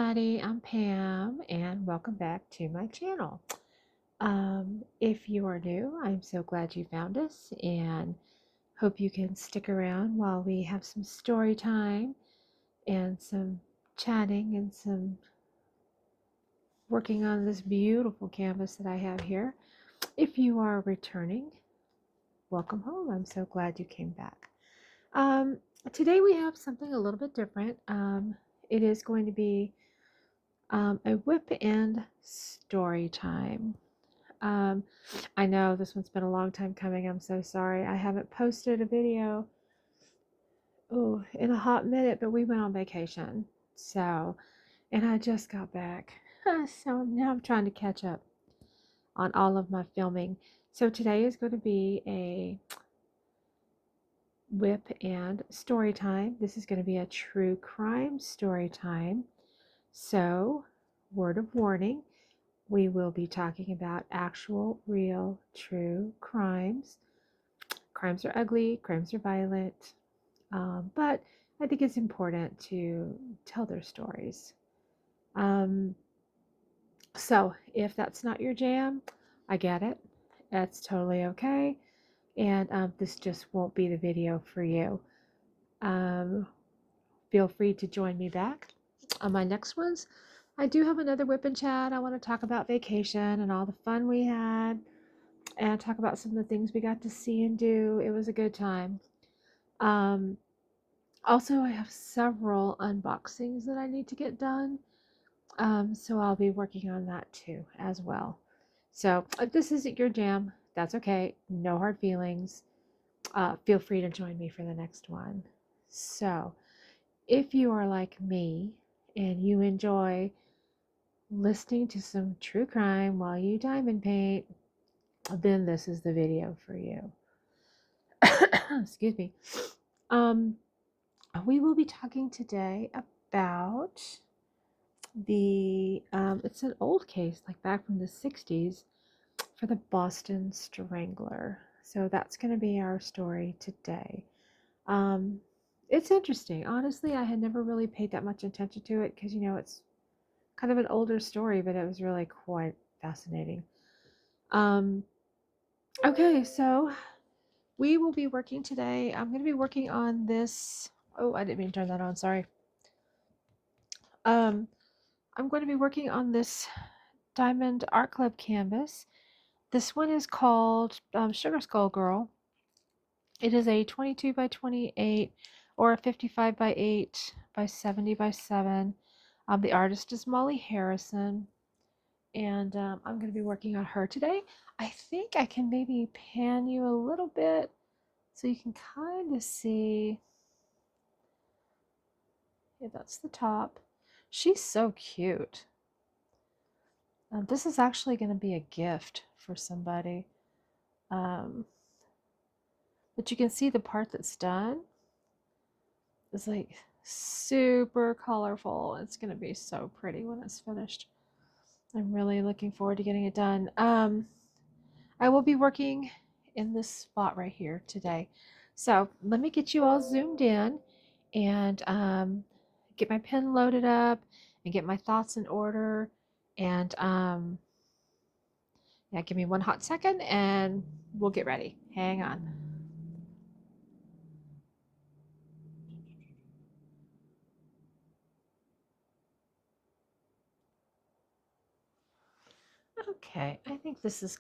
everybody, I'm Pam and welcome back to my channel. If you are new, I'm so glad you found us and hope you can stick around while we have some story time and some chatting and some working on this beautiful canvas that I have here. If you are returning, welcome home. I'm so glad you came back. Um, Today we have something a little bit different. It is going to be a WIP and story time. Um, I know this one's been a long time coming. I'm so sorry. I haven't posted a video in a hot minute, but we went on vacation. So, and I just got back. So now I'm trying to catch up on all of my filming. So today is going to be a WIP and story time. This is going to be a true crime story time. So, word of warning, we will be talking about actual, real, true crimes. Crimes are ugly, crimes are violent, but I think it's important to tell their stories. Um, so, if that's not your jam, I get it. That's totally okay. And this just won't be the video for you. Um, Feel free to join me back on my next ones. I do have another whip and chat. I want to talk about vacation and all the fun we had and talk about some of the things we got to see and do. It was a good time. Um, Also, I have several unboxings that I need to get done. So I'll be working on that too as well. So if this isn't your jam, that's okay. No hard feelings. Feel free to join me for the next one. So if you are like me and you enjoy listening to some true crime while you diamond paint, then this is the video for you. Excuse me. Um, we will be talking today about it's an old case, like back from the 60s, for the Boston Strangler. So that's going to be our story today. Um, it's interesting. Honestly, I had never really paid that much attention to it because, it's kind of an older story, but it was really quite fascinating. Um, okay, so we will be working today. I'm going to be working on this. Oh, I didn't mean to turn that on. Sorry. I'm going to be working on this Diamond Art Club canvas. This one is called Sugar Skull Girl. It is a 22 by 28 or a 55 by 8 by 70 by 7. The artist is Molly Harrison, and I'm going to be working on her today. I think I can maybe pan you a little bit so you can kind of see. Yeah, that's the top. She's so cute. This is actually going to be a gift for somebody. But you can see the part that's done is like super colorful. It's going to be so pretty when it's finished. I'm really looking forward to getting it done. I will be working in this spot right here today. So let me get you all zoomed in and get my pen loaded up and get my thoughts in order. And yeah, give me one hot second and we'll get ready. Hang on. Okay, I think this is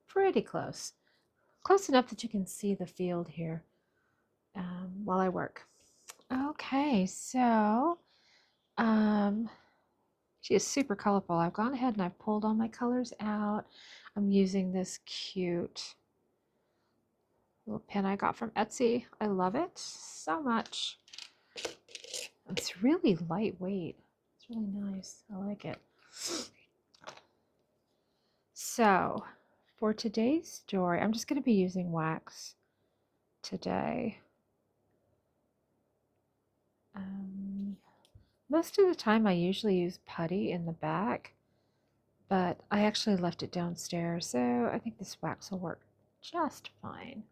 pretty close. Close enough that you can see the field here while I work. Okay, so um, she is super colorful. I've gone ahead and I've pulled all my colors out. I'm using this cute little pen I got from Etsy. I love it so much. It's really lightweight. It's really nice. I like it. So, for today's story, I'm just going to be using wax today. Most of the time I usually use putty in the back, but I actually left it downstairs, so I think this wax will work just fine.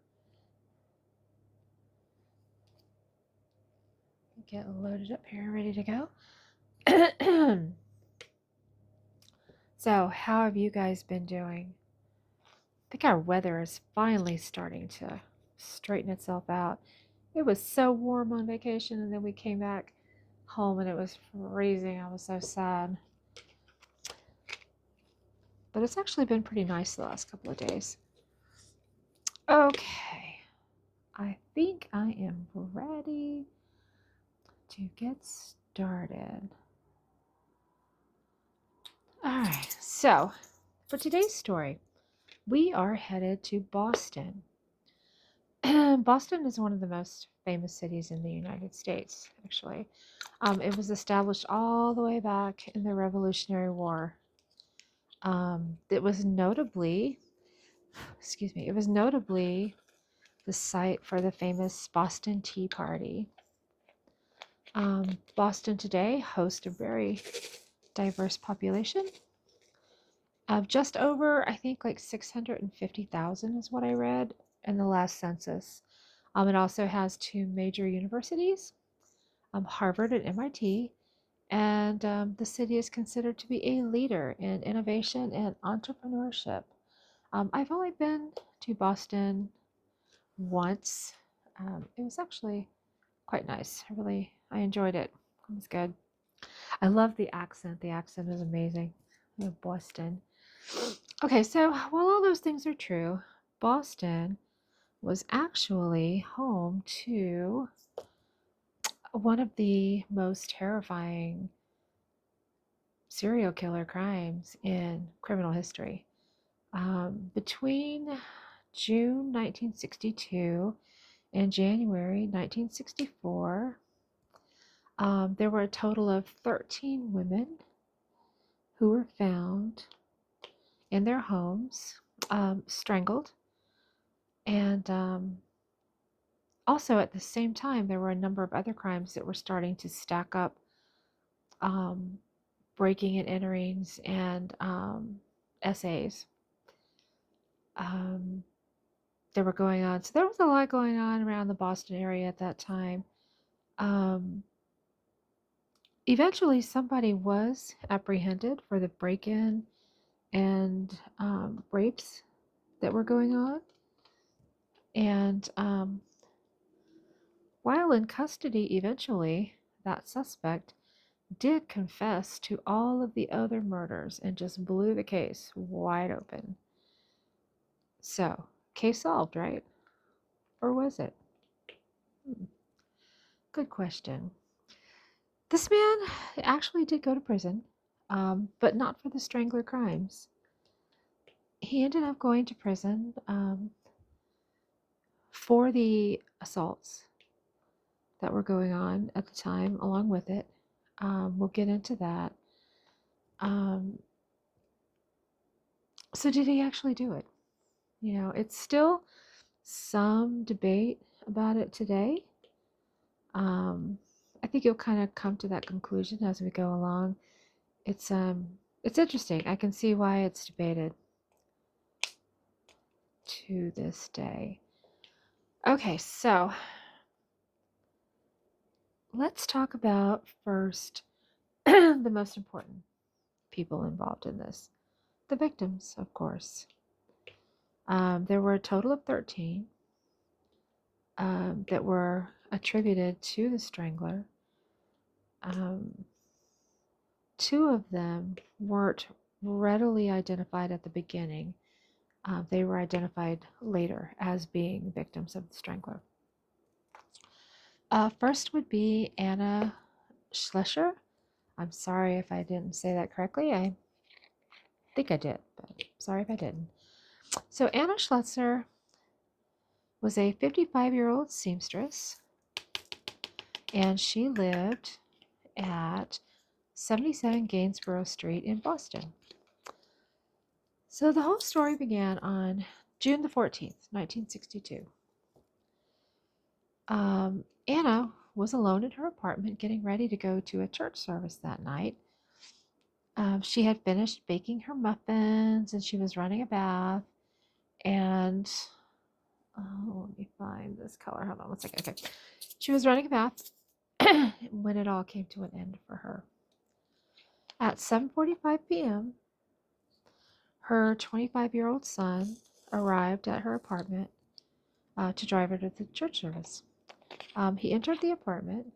Get loaded up here, ready to go. So, how have you guys been doing? I think our weather is finally starting to straighten itself out. It was so warm on vacation, and then we came back home and it was freezing. I was so sad. But it's actually been pretty nice the last couple of days. Okay, I think I am ready to get started. All right, so for today's story, we are headed to Boston. Boston is one of the most famous cities in the United States, actually. It was established all the way back in the Revolutionary War. It was notably, it was notably the site for the famous Boston Tea Party. Boston today hosts a very diverse population of just over, I think, like 650,000 is what I read in the last census. It also has two major universities, Harvard and MIT, and the city is considered to be a leader in innovation and entrepreneurship. I've only been to Boston once. It was actually quite nice. I enjoyed it. It was good. I love the accent. The accent is amazing. Boston. Okay, so while all those things are true, Boston was actually home to one of the most terrifying serial killer crimes in criminal history. Between June 1962 and January 1964, there were a total of 13 women who were found in their homes, strangled. And also at the same time, there were a number of other crimes that were starting to stack up, um, breaking and enterings and essays. Um, that were going on. So there was a lot going on around the Boston area at that time. Um, Eventually, somebody was apprehended for the break-in and rapes that were going on. And while in custody, eventually, that suspect did confess to all of the other murders and just blew the case wide open. So, case solved, right? Or was it? Good question. This man actually did go to prison, but not for the Strangler crimes. He ended up going to prison for the assaults that were going on at the time, along with it. We'll get into that. Um, so, did he actually do it? It's still some debate about it today. I think you'll kind of come to that conclusion as we go along. It's interesting. I can see why it's debated to this day. Okay, so let's talk about first the most important people involved in this, the victims, of course. There were a total of 13 that were attributed to the Strangler. Two of them weren't readily identified at the beginning. They were identified later as being victims of the Strangler. First would be Anna Schlescher. I'm sorry if I didn't say that correctly. I think I did, but sorry if I didn't. So Anna Schlescher was a 55-year-old seamstress, and she lived at 77 Gainsborough Street in Boston. So the whole story began on June the 14th, 1962. Anna was alone in her apartment getting ready to go to a church service that night. She had finished baking her muffins and she was running a bath. And let me find this color. Hold on one second. Okay. She was running a bath when it all came to an end for her. At 7:45 p.m., her 25-year-old son arrived at her apartment to drive her to the church service. He entered the apartment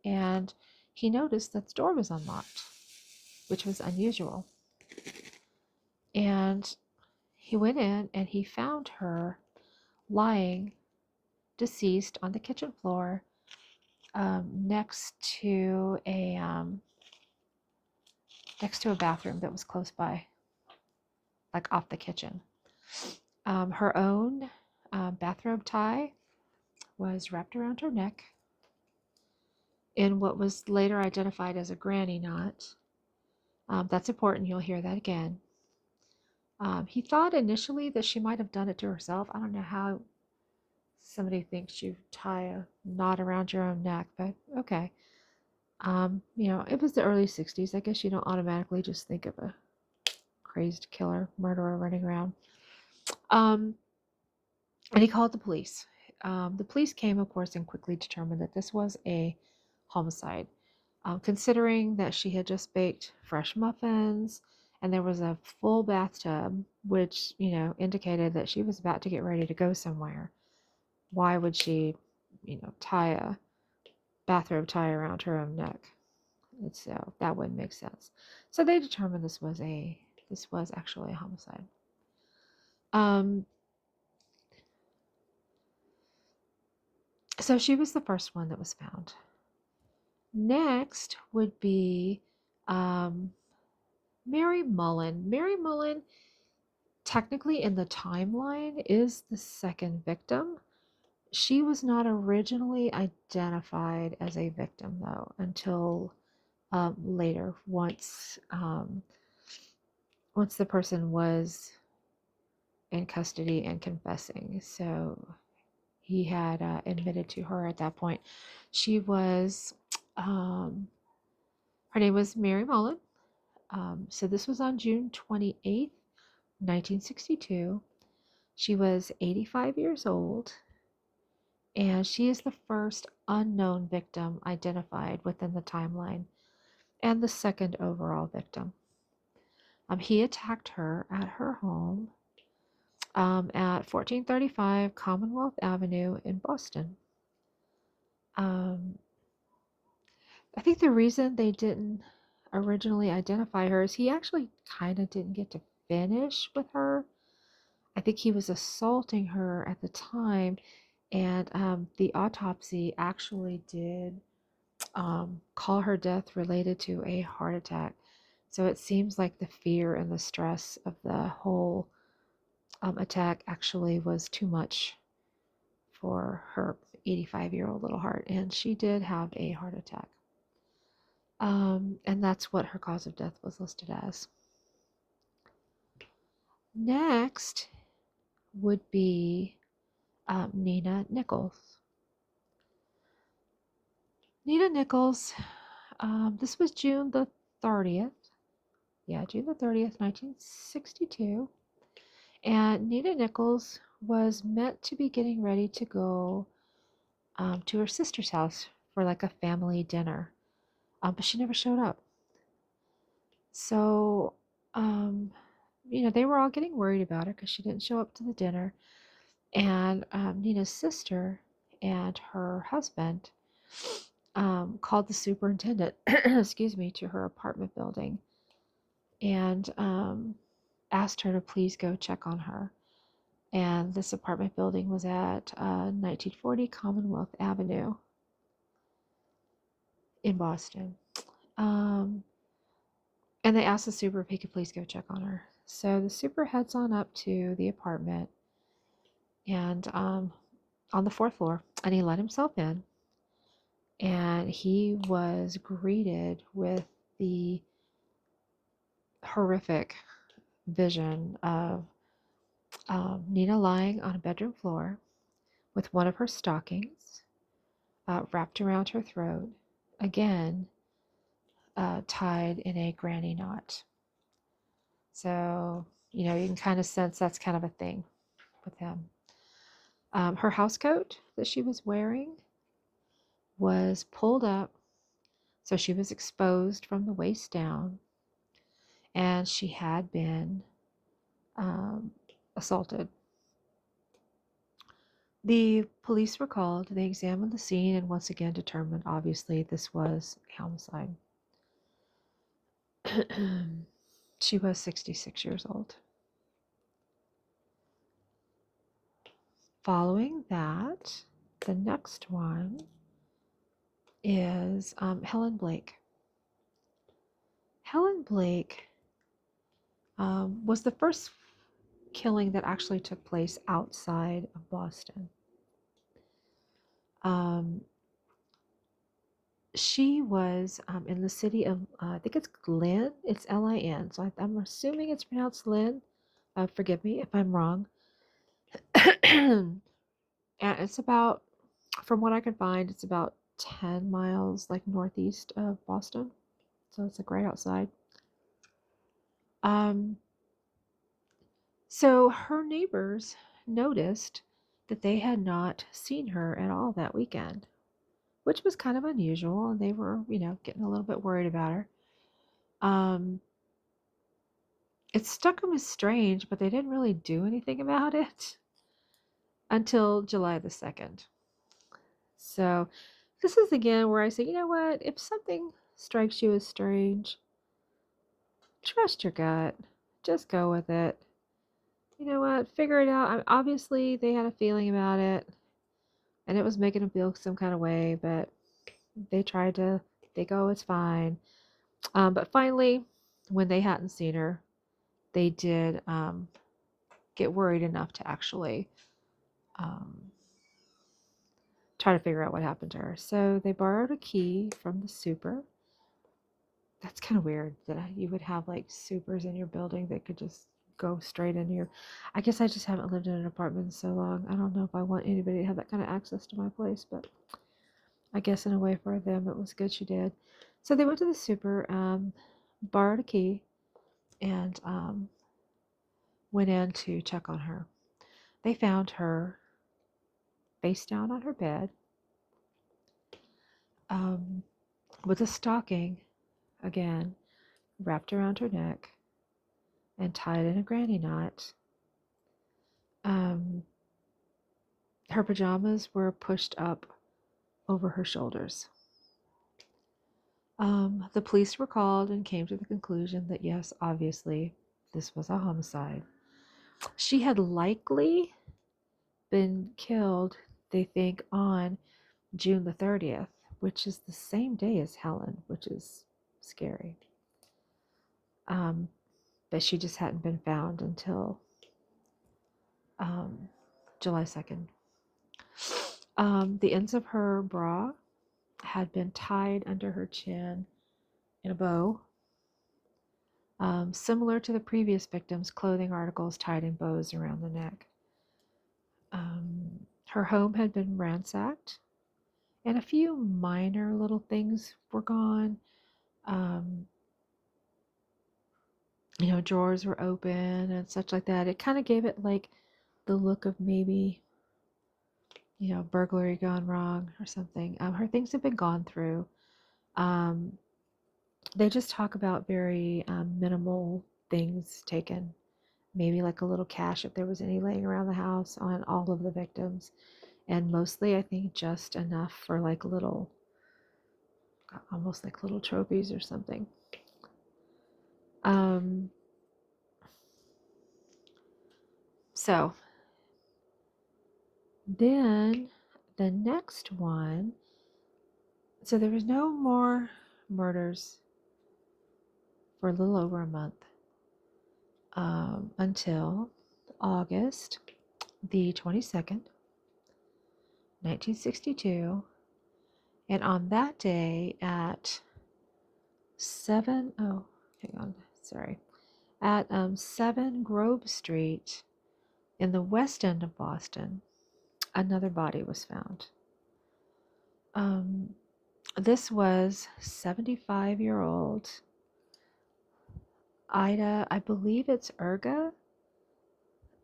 and he noticed that the door was unlocked, which was unusual. And he went in and he found her lying deceased on the kitchen floor next to a bathroom that was close by, like off the kitchen. Her own bathrobe tie was wrapped around her neck in what was later identified as a granny knot. That's important. You'll hear that again. He thought initially that she might have done it to herself. I don't know how somebody thinks you tie a knot around your own neck, but okay. It was the early 60s. I guess you don't automatically just think of a crazed killer, murderer running around. And he called the police. The police came, of course, and quickly determined that this was a homicide. Considering that she had just baked fresh muffins and there was a full bathtub, which, indicated that she was about to get ready to go somewhere. Why would she, tie a bathrobe tie around her own neck? So that wouldn't make sense. So they determined this was actually a homicide. So she was the first one that was found. Next would be Mary Mullen. Mary Mullen, technically in the timeline, is the second victim. She was not originally identified as a victim, though, until later, once the person was in custody and confessing. So he had admitted to her at that point. She was, her name was Mary Mullen. So this was on June 28th, 1962. She was 85 years old, and she is the first unknown victim identified within the timeline and the second overall victim. He attacked her at her home at 1435 Commonwealth Avenue in Boston. I think the reason they didn't originally identify her is he actually kind of didn't get to finish with her. I think he was assaulting her at the time, and the autopsy actually did call her death related to a heart attack. So it seems like the fear and the stress of the whole attack actually was too much for her 85-year-old little heart, and she did have a heart attack. And that's what her cause of death was listed as. Next would be Nina Nichols. Nina Nichols, this was June the 30th. Yeah, June the 30th, 1962. And Nina Nichols was meant to be getting ready to go to her sister's house for like a family dinner, but she never showed up. So, they were all getting worried about her because she didn't show up to the dinner. And Nina's sister and her husband called the superintendent, excuse me, to her apartment building and asked her to please go check on her. And this apartment building was at 1940 Commonwealth Avenue in Boston. And they asked the super if he could please go check on her. So the super heads on up to the apartment and on the fourth floor, and he let himself in. And he was greeted with the horrific vision of Nina lying on a bedroom floor with one of her stockings wrapped around her throat, again tied in a granny knot. So, you can kind of sense that's kind of a thing with him. Her house coat that she was wearing was pulled up, so she was exposed from the waist down. and she had been assaulted. The police were called. They examined the scene and once again determined, obviously, this was a homicide. She was 66 years old. Following that, the next one is Helen Blake. Helen Blake was the first killing that actually took place outside of Boston. She was in the city of, I think it's Lynn. It's Lin. So I'm assuming it's pronounced Lynn. Forgive me if I'm wrong. And it's about, from what I could find, it's about 10 miles like northeast of Boston. So it's like right outside. So her neighbors noticed that they had not seen her at all that weekend, which was kind of unusual, and they were, getting a little bit worried about her. It struck them as strange, but they didn't really do anything about it until July the 2nd. So this is again where I say, you know what? If something strikes you as strange, trust your gut. Just go with it. You know what? Figure it out. Obviously, they had a feeling about it, and it was making them feel some kind of way, but they tried to think, oh, it's fine. But finally, when they hadn't seen her, they did get worried enough to actually try to figure out what happened to her. So they borrowed a key from the super. That's kind of weird that you would have like supers in your building that could just go straight into your. I guess I just haven't lived in an apartment in so long. I don't know if I want anybody to have that kind of access to my place, but I guess in a way for them it was good she did. So they went to the super, borrowed a key, and went in to check on her. They found her face down on her bed, with a stocking, again, wrapped around her neck and tied in a granny knot. Her pajamas were pushed up over her shoulders. The police were called and came to the conclusion that yes, obviously, this was a homicide. She had likely been killed, they think, on June the 30th, which is the same day as Helen, which is scary. But she just hadn't been found until July 2nd. The ends of her bra had been tied under her chin in a bow, similar to the previous victims' clothing articles tied in bows around the neck. Her home had been ransacked, and a few minor little things were gone. Drawers were open and such like that. It kind of gave it like the look of maybe, burglary gone wrong or something. Her things have been gone through. They just talk about very minimal things taken. Maybe like a little cash if there was any laying around the house on all of the victims. And mostly, I think, just enough for like little, almost like little trophies or something. So then the next one, so there was no more murders for a little over a month, until August the 22nd, 1962. And on that day at 7 Grove Street in the west end of Boston, another body was found. This was 75-year-old Ida, I believe it's Erga.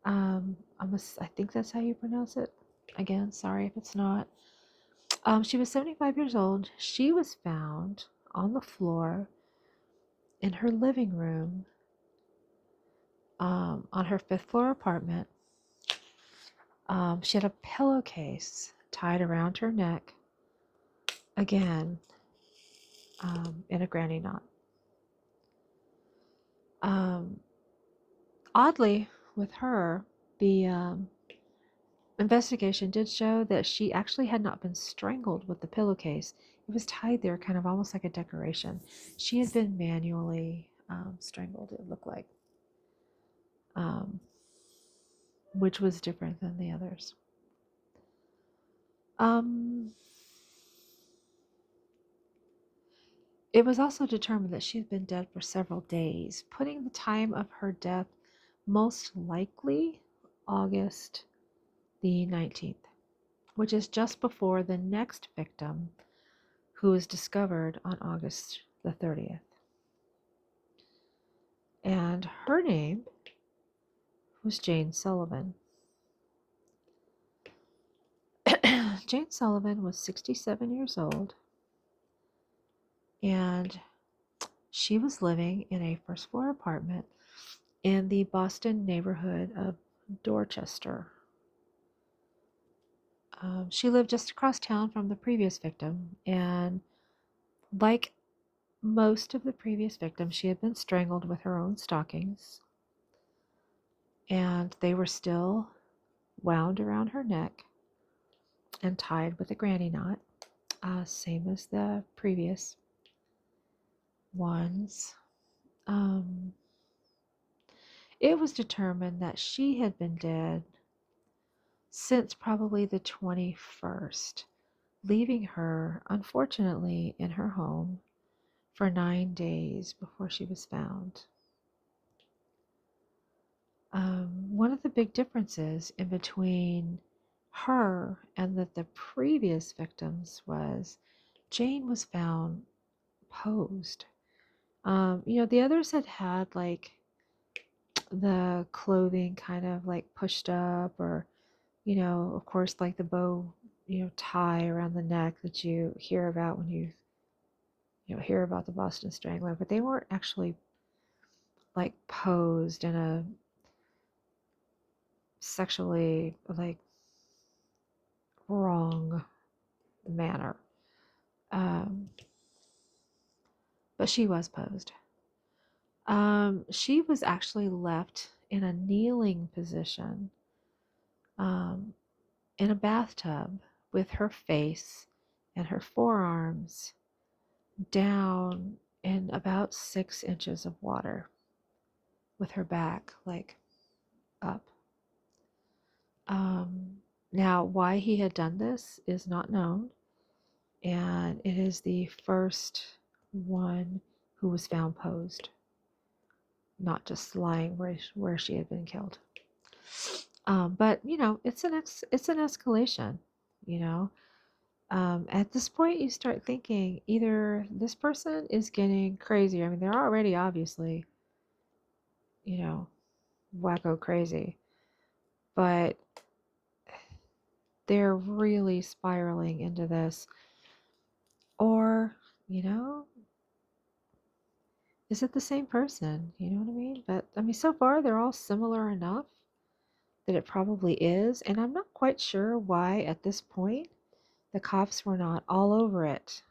I think that's how you pronounce it. Again, sorry if it's not. She was 75 years old. She was found on the floor in her living room on her fifth floor apartment. She had a pillowcase tied around her neck, again, in a granny knot. Oddly, with her, the investigation did show that she actually had not been strangled with the pillowcase. It was tied there kind of almost like a decoration. She had been manually strangled, it looked like, um, which was different than the others. It was also determined that she had been dead for several days, putting the time of her death most likely August the 19th, which is just before the next victim, who was discovered on August the 30th. And her name was Jane Sullivan. Jane Sullivan was 67 years old, and she was living in a first floor apartment in the Boston neighborhood of Dorchester. She lived just across town from the previous victim, and like most of the previous victims, she had been strangled with her own stockings, and they were still wound around her neck and tied with a granny knot, same as the previous ones. It was determined that she had been dead since probably the 21st, leaving her, unfortunately, in her home for 9 days before she was found. One of the big differences in between her and the previous victims was Jane was found posed. The others had like the clothing kind of like pushed up, or, of course, like the bow, tie around the neck that you hear about when you hear about the Boston Strangler, but they weren't actually like posed in a sexually like wrong manner. Um, but she was posed. She was actually left in a kneeling position in a bathtub with her face and her forearms down in about 6 inches of water, with her back like up. Now, why he had done this is not known, and it is the first one who was found posed, not just lying where she had been killed. But it's an escalation. You know, at this point, you start thinking either this person is getting crazy. I mean, they're already obviously, wacko crazy, but they're really spiraling into this. Or, is it the same person? You know what I mean? But I mean, so far they're all similar enough that it probably is. And I'm not quite sure why at this point the cops were not all over it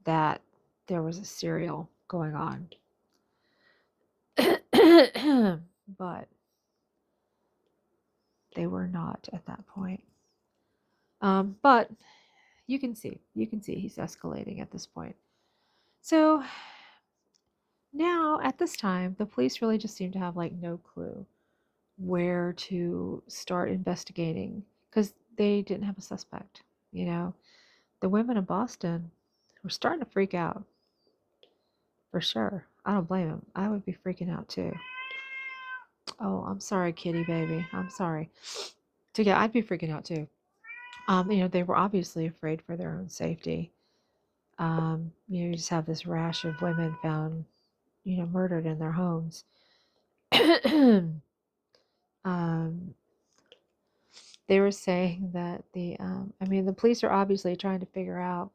that there was a serial going on. But they were not at that point. But you can see he's escalating at this point. So now at this time, the police really just seem to have like no clue where to start investigating, because they didn't have a suspect. The women in Boston were starting to freak out, for sure. I don't blame them. I would be freaking out too. Oh, I'm sorry, kitty baby. I'm sorry. So yeah, I'd be freaking out too. They were obviously afraid for their own safety. You just have this rash of women found, murdered in their homes. um, they were saying that the police are obviously trying to figure out,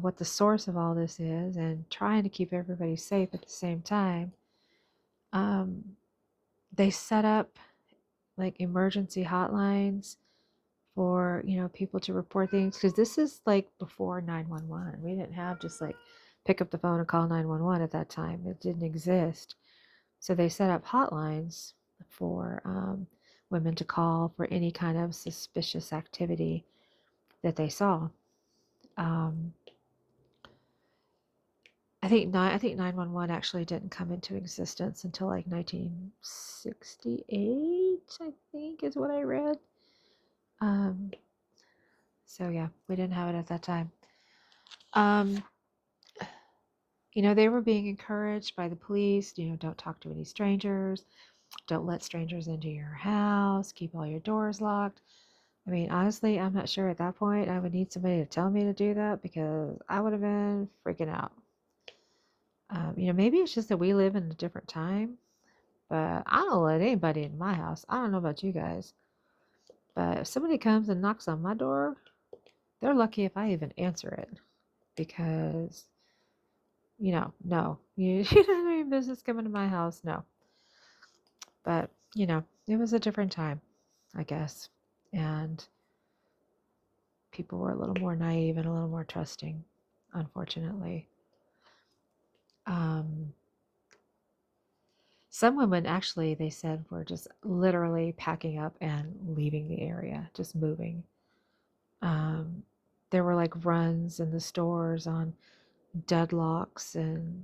what the source of all this is, and trying to keep everybody safe at the same time. Um, they set up like emergency hotlines for, people to report things, because this is like before 911. We didn't have just like pick up the phone and call 911 at that time. It didn't exist. So they set up hotlines for women to call for any kind of suspicious activity that they saw. Um, I think 911 actually didn't come into existence until like 1968, I think is what I read. Um, so yeah, we didn't have it at that time. Um, they were being encouraged by the police, don't talk to any strangers, don't let strangers into your house, keep all your doors locked. I mean, honestly, I'm not sure at that point I would need somebody to tell me to do that, because I would have been freaking out. Maybe it's just that we live in a different time, but I don't let anybody in my house. I don't know about you guys, but if somebody comes and knocks on my door, they're lucky if I even answer it, because, no, you don't have any business coming to my house, no. But, it was a different time, I guess, and people were a little more naive and a little more trusting, unfortunately. Um, some women actually, they said, were just literally packing up and leaving the area, just moving. Um, there were like runs in the stores on deadlocks and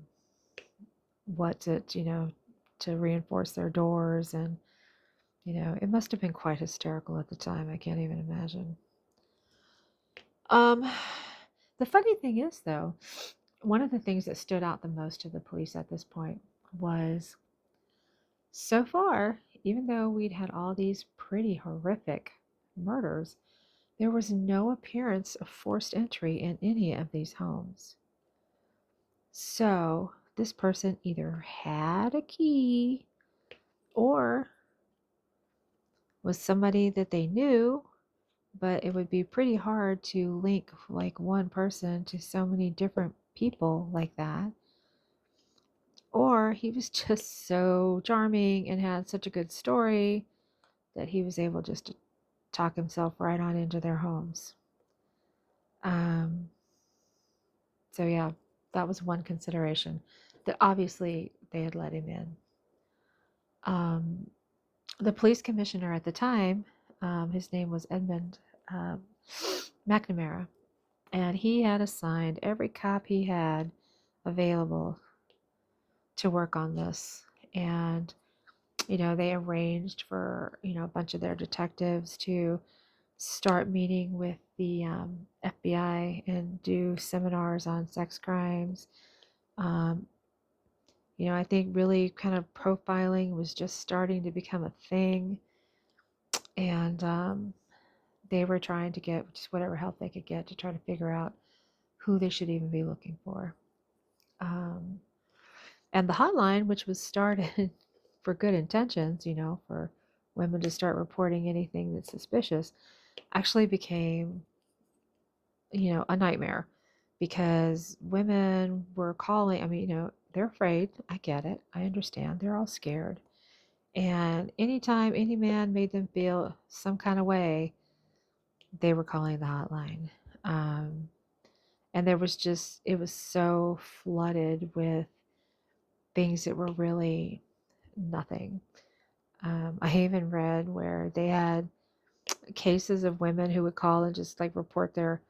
to reinforce their doors. And, it must have been quite hysterical at the time. I can't even imagine. Um, the funny thing is, though, one of the things that stood out the most to the police at this point was, so far, even though we'd had all these pretty horrific murders, there was no appearance of forced entry in any of these homes. So this person either had a key, or was somebody that they knew, but it would be pretty hard to link like one person to so many different people like that. Or he was just so charming and had such a good story that he was able just to talk himself right on into their homes. Um, so yeah, that was one consideration, that obviously they had let him in. Um, the police commissioner at the time, his name was Edmund um, McNamara, and he had assigned every cop he had available to work on this. And, they arranged for, a bunch of their detectives to start meeting with the FBI and do seminars on sex crimes. Um, I think really kind of profiling was just starting to become a thing. And they were trying to get just whatever help they could get to try to figure out who they should even be looking for. Um, and the hotline, which was started for good intentions, for women to start reporting anything that's suspicious, actually became, a nightmare, because women were calling. I mean, they're afraid. I get it. I understand. They're all scared. And anytime any man made them feel some kind of way, they were calling the hotline. Um, and it was so flooded with things that were really nothing. I even read where they had cases of women who would call and just like report their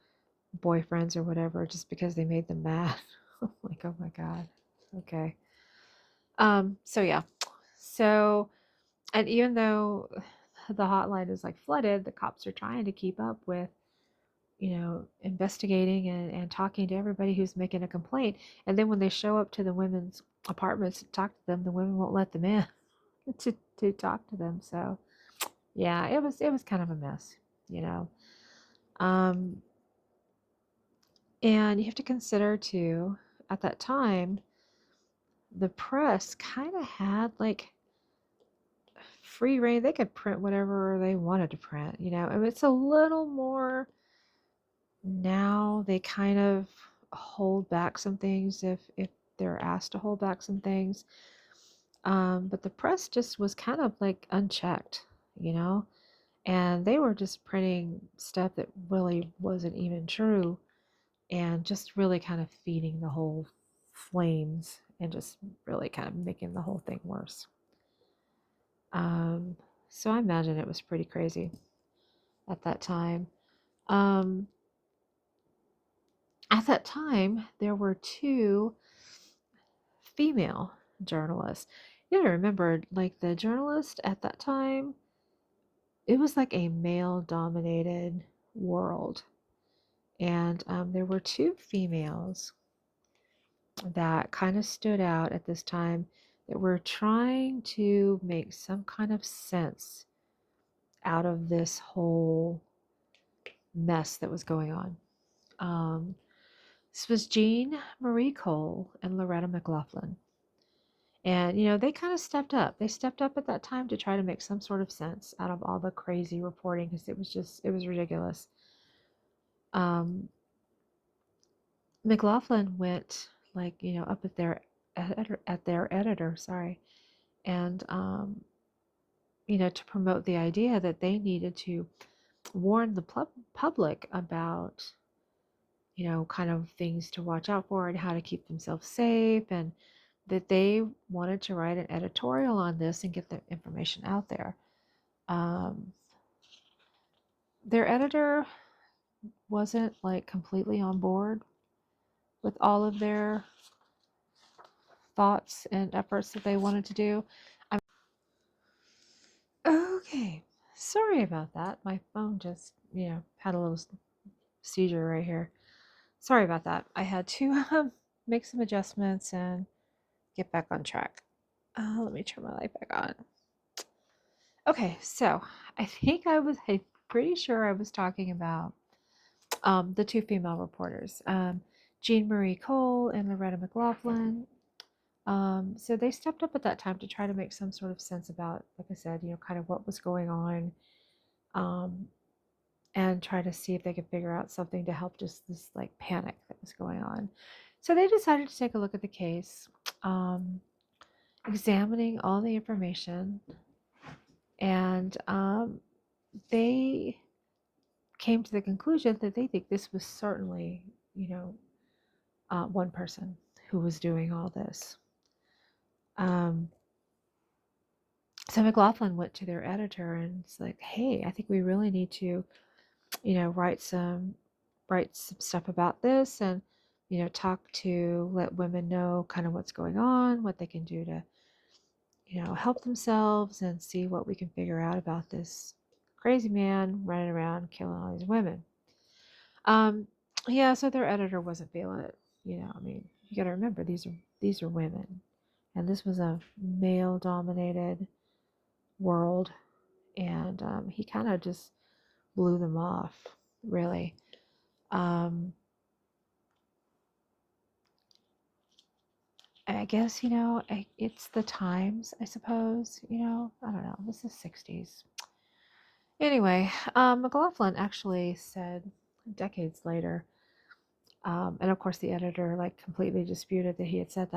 boyfriends or whatever just because they made them mad. Like, oh my God. Okay. So yeah. So, and even though the hotline is like flooded, the cops are trying to keep up with, investigating and talking to everybody who's making a complaint. And then when they show up to the women's apartments to talk to them, the women won't let them in to talk to them. So yeah, it was kind of a mess, you know. Um, and you have to consider too, at that time, the press kind of had like free reign. They could print whatever they wanted to print, and it's a little more now. They kind of hold back some things if they're asked to hold back some things. But the press just was kind of like unchecked, you know, and they were just printing stuff that really wasn't even true and just really kind of feeding the whole flames and just really kind of making the whole thing worse. Um, so I imagine it was pretty crazy at that time. Um, at that time, there were two female journalists. You gotta remember, like the journalist at that time, it was like a male dominated world. And there were two females that kind of stood out at this time that were trying to make some kind of sense out of this whole mess that was going on. Um, this was Jean Marie Cole and Loretta McLaughlin. And, they kind of stepped up. They stepped up at that time to try to make some sort of sense out of all the crazy reporting because it was ridiculous. Um, McLaughlin went like, up at their editor, sorry, and, to promote the idea that they needed to warn the public about, kind of things to watch out for and how to keep themselves safe, and that they wanted to write an editorial on this and get the information out there. Um, their editor wasn't like completely on board with all of their thoughts and efforts that they wanted to do. Okay, sorry about that. My phone just, had a little seizure right here. Sorry about that. I had to make some adjustments and get back on track. Let me turn my light back on. Okay, so I'm pretty sure I was talking about the two female reporters, Jean Marie Cole and Loretta McLaughlin. So they stepped up at that time to try to make some sort of sense about, like I said, kind of what was going on, um, and try to see if they could figure out something to help just this like panic that was going on. So they decided to take a look at the case, um, examining all the information, and they came to the conclusion that they think this was certainly, one person who was doing all this. Um, so McLaughlin went to their editor and it's like, hey, I think we really need to, write some stuff about this and, let women know kind of what's going on, what they can do to, help themselves and see what we can figure out about this crazy man running around killing all these women. Um, yeah, so their editor wasn't feeling it. I mean, you got to remember these are women, and this was a male-dominated world, and he kind of just blew them off, really. Um, I guess it's the times, I suppose. I don't know. This is '60s. Anyway, McLaughlin actually said decades later, and of course the editor like completely disputed that he had said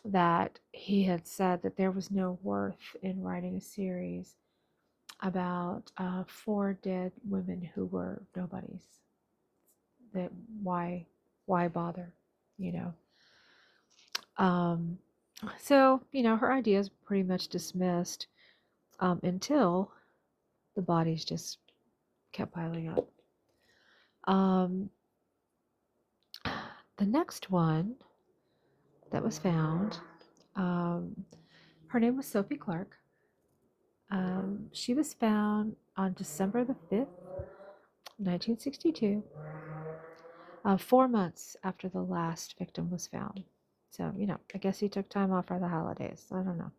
that he had said that there was no worth in writing a series about four dead women who were nobodies. That why bother, you know? Um, so her ideas pretty much dismissed until the bodies just kept piling up. Um, the next one that was found, um, her name was Sophie Clark. She was found on December the 5th, 1962, 4 months after the last victim was found. So, I guess he took time off for the holidays. I don't know.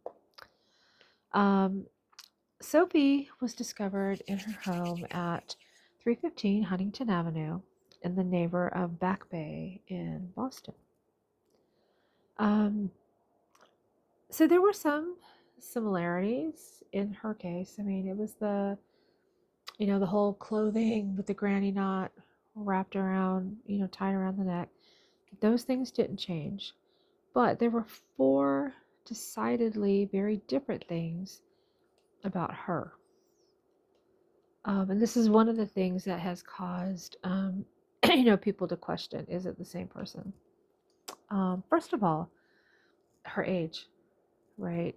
Sophie was discovered in her home at 315 Huntington Avenue in the neighbor of Back Bay in Boston. So there were some similarities in her case. I mean, it was the whole clothing with the granny knot wrapped around, tied around the neck. Those things didn't change. But there were four decidedly very different things about her. And this is one of the things that has caused, people to question, is it the same person? First of all, her age, right?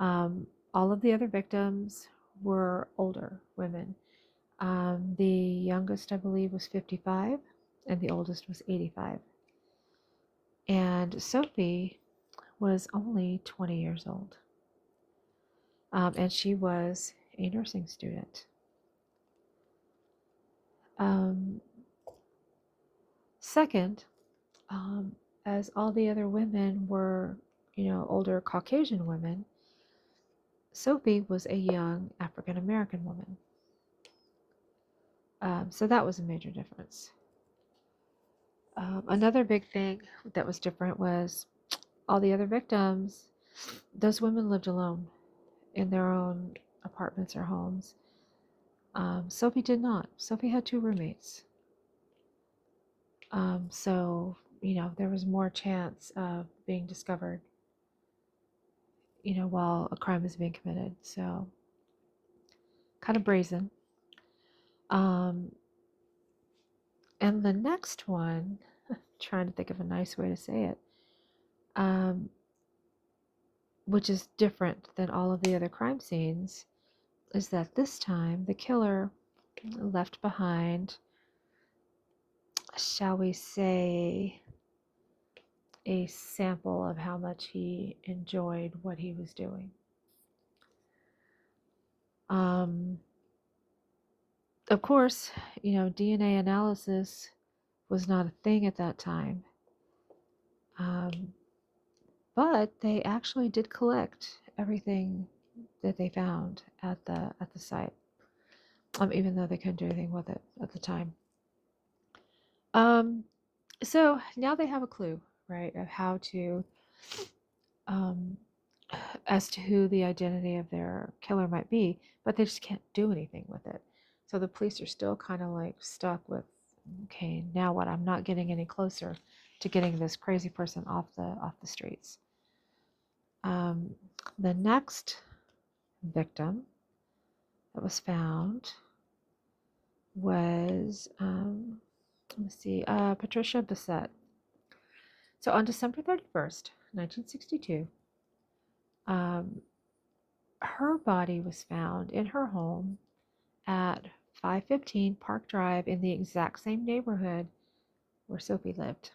All of the other victims were older women. The youngest, I believe, was 55, and the oldest was 85. And Sophie was only 20 years old, and she was a nursing student. Second, as all the other women were, older Caucasian women, Sophie was a young African American woman. So that was a major difference. Another big thing that was different was all the other victims, those women lived alone in their own apartments or homes. Sophie did not. Sophie had 2 roommates. So, there was more chance of being discovered, while a crime is being committed. So, kind of brazen. And the next one, trying to think of a nice way to say it, which is different than all of the other crime scenes, is that this time the killer left behind, shall we say, a sample of how much he enjoyed what he was doing. Of course, DNA analysis was not a thing at that time, but they actually did collect everything that they found at the site, even though they couldn't do anything with it at the time. So now they have a clue, right, of how to, as to who the identity of their killer might be, but they just can't do anything with it. So the police are still kind of like stuck with, okay, now what? I'm not getting any closer to getting this crazy person off the streets. The next victim that was found was, Patricia Bissett. So on December 31st, 1962, her body was found in her home at 515 Park Drive in the exact same neighborhood where Sophie lived.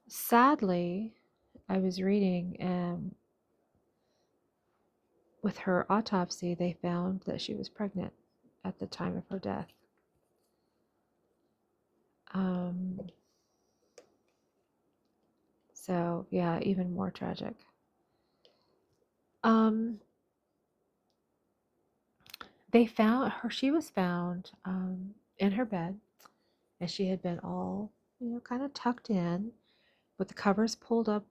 Sadly, I was reading, with her autopsy, they found that she was pregnant at the time of her death. So, yeah, even more tragic. They found her, she was found in her bed, and she had been all, kind of tucked in with the covers pulled up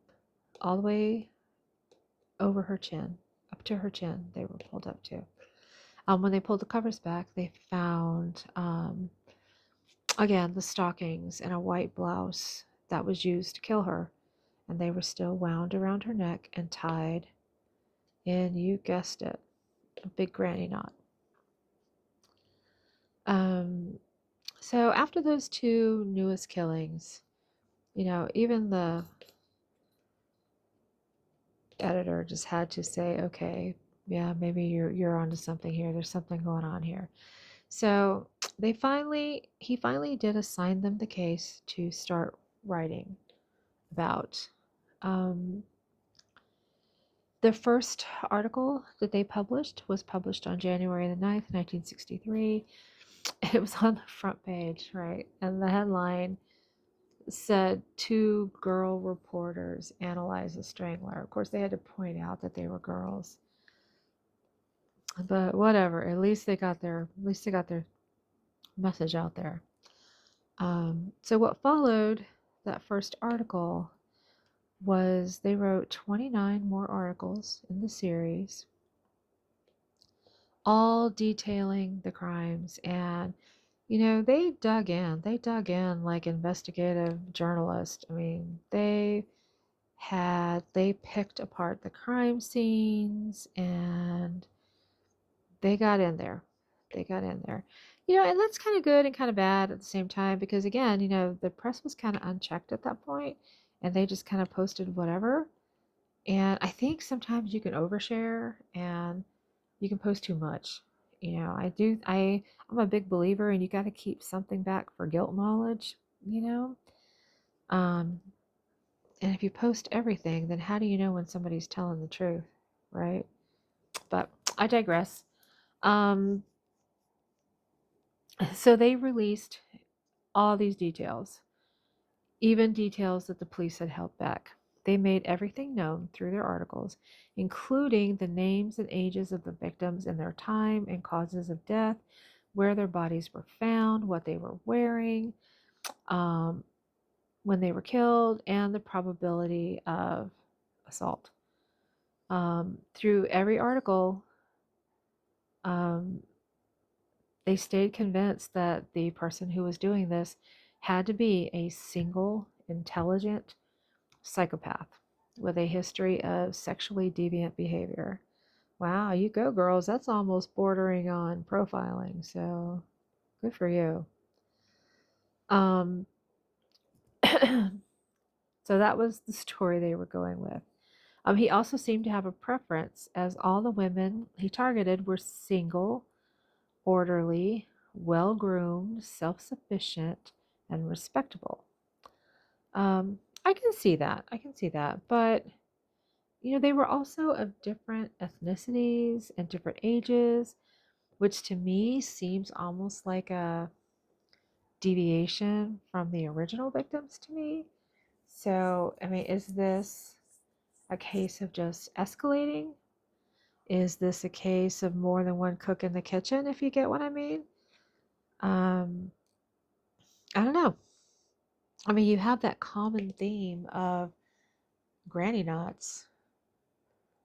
all the way over her chin, up to her chin. They were pulled up to. When they pulled the covers back, they found, again, the stockings and a white blouse that was used to kill her. And they were still wound around her neck and tied in, you guessed it, a big granny knot. So after those 2 newest killings, even the editor just had to say, okay, yeah, maybe you're onto something here. There's something going on here. So he finally did assign them the case to start writing about. The first article that they published was published on January the 9th, 1963. It was on the front page, right? And the headline said 2 girl reporters analyze a strangler. Of course, they had to point out that they were girls. But whatever, at least they got their message out there. So what followed that first article was they wrote 29 more articles in the series, all detailing the crimes. And they dug in like investigative journalists. I mean, they they picked apart the crime scenes and they got in there. They got in there. And that's kind of good and kind of bad at the same time because, again, the press was kind of unchecked at that point and they just kind of posted whatever. And I think sometimes you can overshare and you can post too much. I'm a big believer and you got to keep something back for guilt knowledge, you know? Um, and if you post everything, then how do you know when somebody's telling the truth, right? But I digress. Um, so they released all these details, even details that the police had held back. They made everything known through their articles, including the names and ages of the victims and their time and causes of death, where their bodies were found, what they were wearing, um, when they were killed, and the probability of assault. Through every article, um, they stayed convinced that the person who was doing this had to be a single, intelligent psychopath with a history of sexually deviant behavior. Wow, you go, girls. That's almost bordering on profiling, so good for you. Um, so that was the story they were going with. He also seemed to have a preference, as all the women he targeted were single, orderly, well groomed, self sufficient, and respectable. I can see that. I can see that. But, they were also of different ethnicities and different ages, which to me seems almost like a deviation from the original victims to me. So, I mean, is this a case of just escalating? Is this a case of more than one cook in the kitchen, if you get what I mean? Um, I don't know. I mean, you have that common theme of granny knots,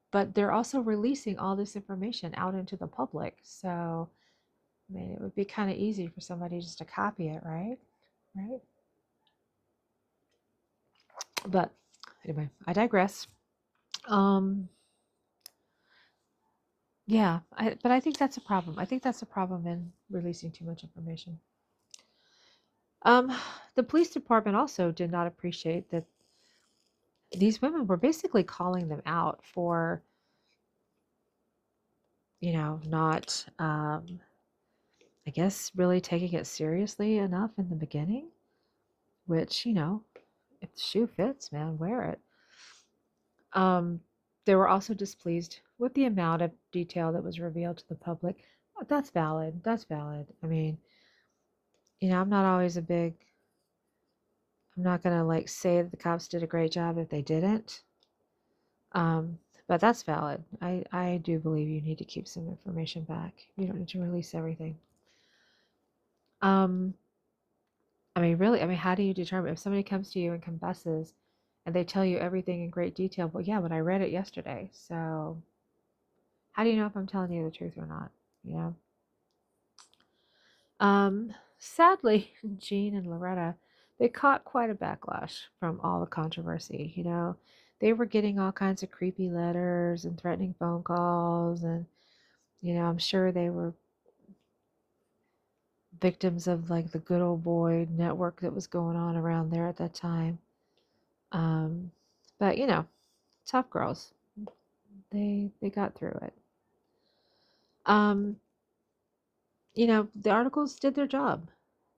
but they're also releasing all this information out into the public. So, I mean, it would be kind of easy for somebody just to copy it, right? Right? But anyway, I digress. Um, yeah, but I think that's a problem. I think that's a problem in releasing too much information. Um, the police department also did not appreciate that these women were basically calling them out for, not, I guess, really taking it seriously enough in the beginning, which, if the shoe fits, man, wear it. Um, they were also displeased with the amount of detail that was revealed to the public. That's valid. That's valid. I mean, I'm not always I'm not going to like say that the cops did a great job if they didn't. Um, but that's valid. I do believe you need to keep some information back. You don't need to release everything. Um, I mean, really, I mean, how do you determine if somebody comes to you and confesses and they tell you everything in great detail? Well, yeah, but I read it yesterday. So how do you know if I'm telling you the truth or not? You know? Sadly, Jean and Loretta, they caught quite a backlash from all the controversy. They were getting all kinds of creepy letters and threatening phone calls, and I'm sure they were victims of like the good old boy network that was going on around there at that time. Um, but tough girls. They got through it. Um, the articles did their job.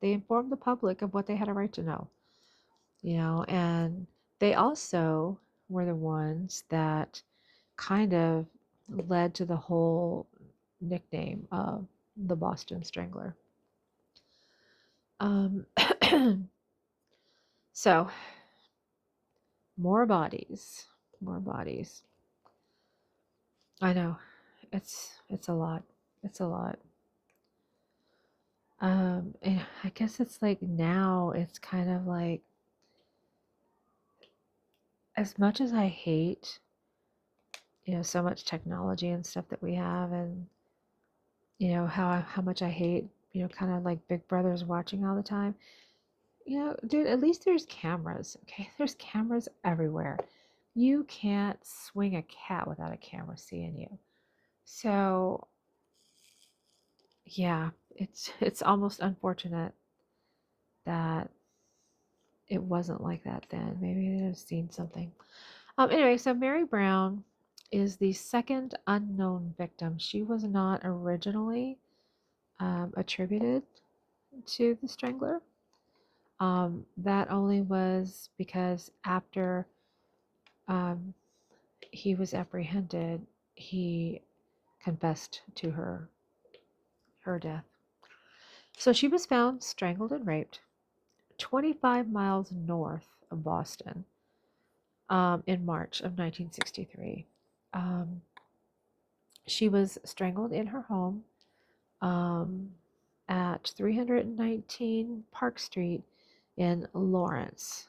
They informed the public of what they had a right to know. And they also were the ones that kind of led to the whole nickname of the Boston Strangler. Um, so more bodies, more bodies. I know it's a lot. It's a lot. And I guess it's like now it's kind of like, as much as I hate, so much technology and stuff that we have, and how much I hate, kind of like Big Brother's watching all the time. Dude, at least there's cameras. Okay, there's cameras everywhere. You can't swing a cat without a camera seeing you. So, yeah, it's almost unfortunate that it wasn't like that then. Maybe they'd have seen something. Anyway, so Mary Brown is the second unknown victim. She was not originally attributed to the Strangler. That only was because after um, he was apprehended, he confessed to her death. So she was found strangled and raped 25 miles north of Boston in March of 1963. Um, she was strangled in her home um, at 319 Park Street in Lawrence.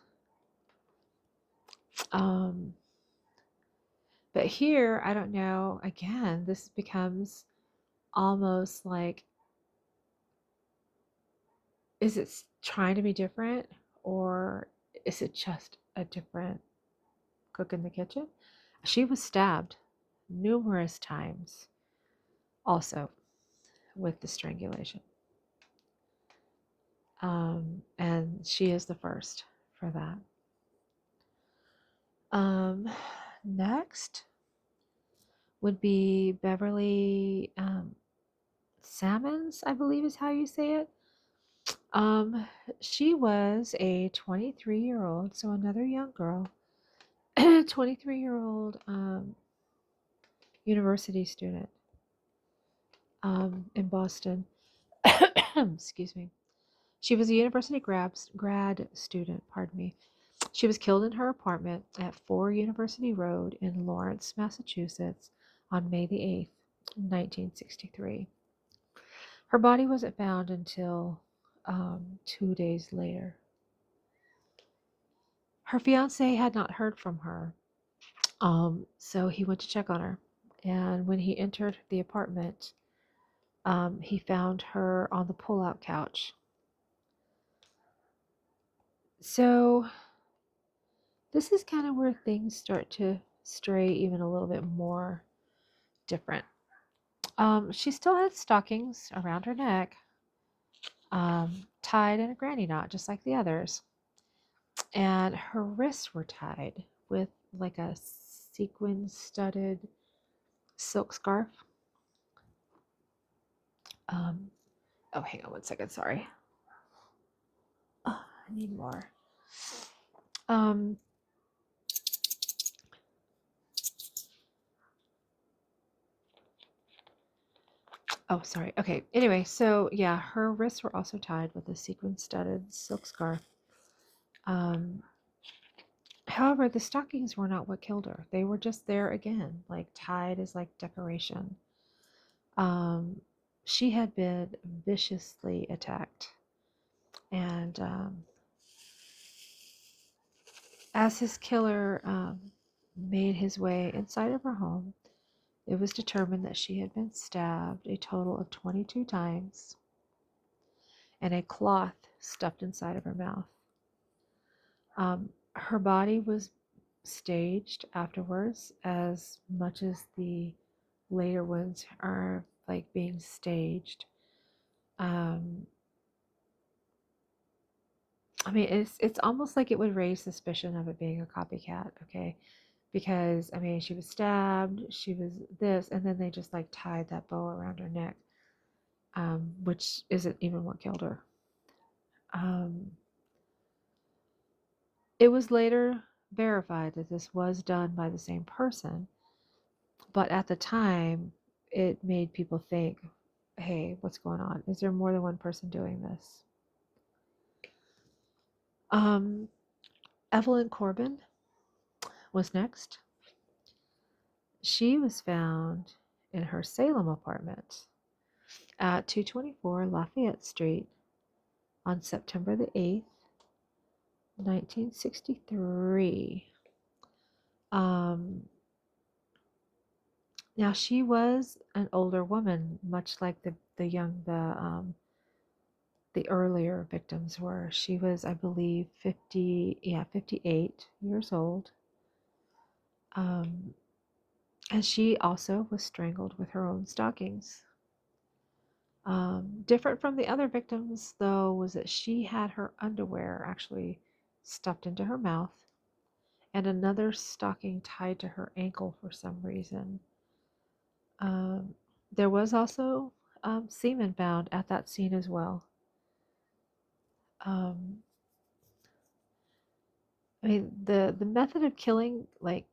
Um, but here, I don't know, again, this becomes almost like, is it trying to be different, or is it just a different cook in the kitchen? She was stabbed numerous times also with the strangulation. And she is the first for that. Next would be Beverly Salmons, I believe is how you say it. Um, she was a 23-year-old, so another young girl, 23-year-old university student in Boston. Excuse me. She was a university grad student, pardon me. She was killed in her apartment at 4 University Road in Lawrence, Massachusetts on May the 8th, 1963. Her body wasn't found until 2 days later. Her fiance had not heard from her, so he went to check on her. And when he entered the apartment, he found her on the pull-out couch. So this is kind of where things start to stray even a little bit more different. She still had stockings around her neck, tied in a granny knot, just like the others. And her wrists were tied with like a sequin studded silk scarf. Oh, hang on one second. Sorry. Oh, I need more. Um, oh, sorry. Okay. Anyway, so yeah, her wrists were also tied with a sequin studded silk scarf. Um, However, the stockings were not what killed her. They were just there again, like tied as like decoration. Um, she had been viciously attacked. And as his killer made his way inside of her home, it was determined that she had been stabbed a total of 22 times and a cloth stuffed inside of her mouth. Her body was staged afterwards, as much as the later ones are like being staged. I mean, it's almost like it would raise suspicion of it being a copycat, okay? Because I mean, she was stabbed, she was this, and then they just like tied that bow around her neck, which isn't even what killed her. Um, it was later verified that this was done by the same person, but at the time, it made people think, hey, what's going on? Is there more than one person doing this? Um, Evelyn Corbin was next. She was found in her Salem apartment at 224 Lafayette Street on September the 8th, 1963. Um, Now she was an older woman, much like the earlier victims were. She was, I believe, 58 years old. Um, and she also was strangled with her own stockings. Different from the other victims, though, was that she had her underwear actually stuffed into her mouth and another stocking tied to her ankle for some reason. Um, there was also semen found at that scene as well. Um, I mean, the method of killing like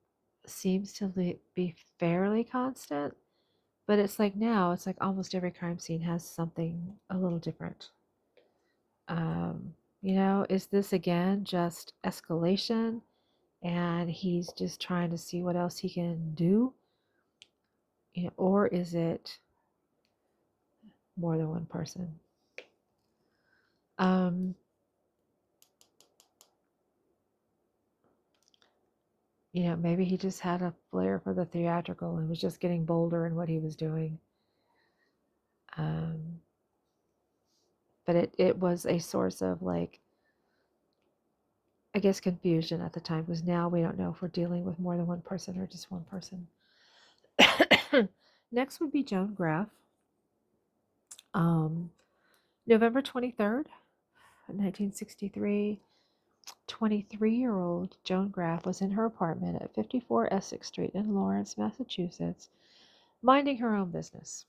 seems to be fairly constant, but it's like now it's like almost every crime scene has something a little different. Is this again just escalation and he's just trying to see what else he can do? Or is it more than one person? Um, maybe he just had a flair for the theatrical and was just getting bolder in what he was doing. Um, but it was a source of like, I guess, confusion at the time because now we don't know if we're dealing with more than one person or just one person. Next would be Joan Graff. Um, November 23rd, 1963, 23-year-old Joan Graff was in her apartment at 54 Essex Street in Lawrence, Massachusetts, minding her own business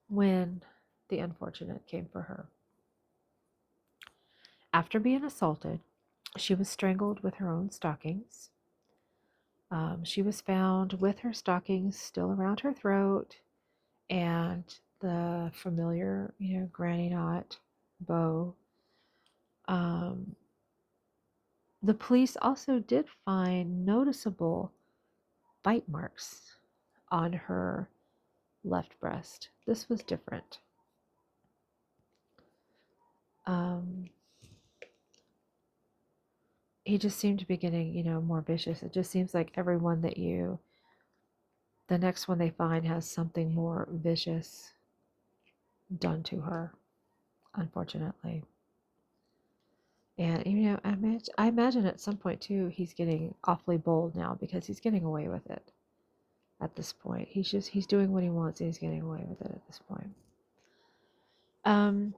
when the unfortunate came for her. After being assaulted, she was strangled with her own stockings. She was found with her stockings still around her throat and the familiar, granny knot bow. Um, the police also did find noticeable bite marks on her left breast. This was different. Um, he just seemed to be getting, more vicious. It just seems like everyone the next one they find has something more vicious done to her, unfortunately. And I imagine at some point too, he's getting awfully bold now because he's getting away with it. At this point, he's doing what he wants and he's getting away with it at this point. Um.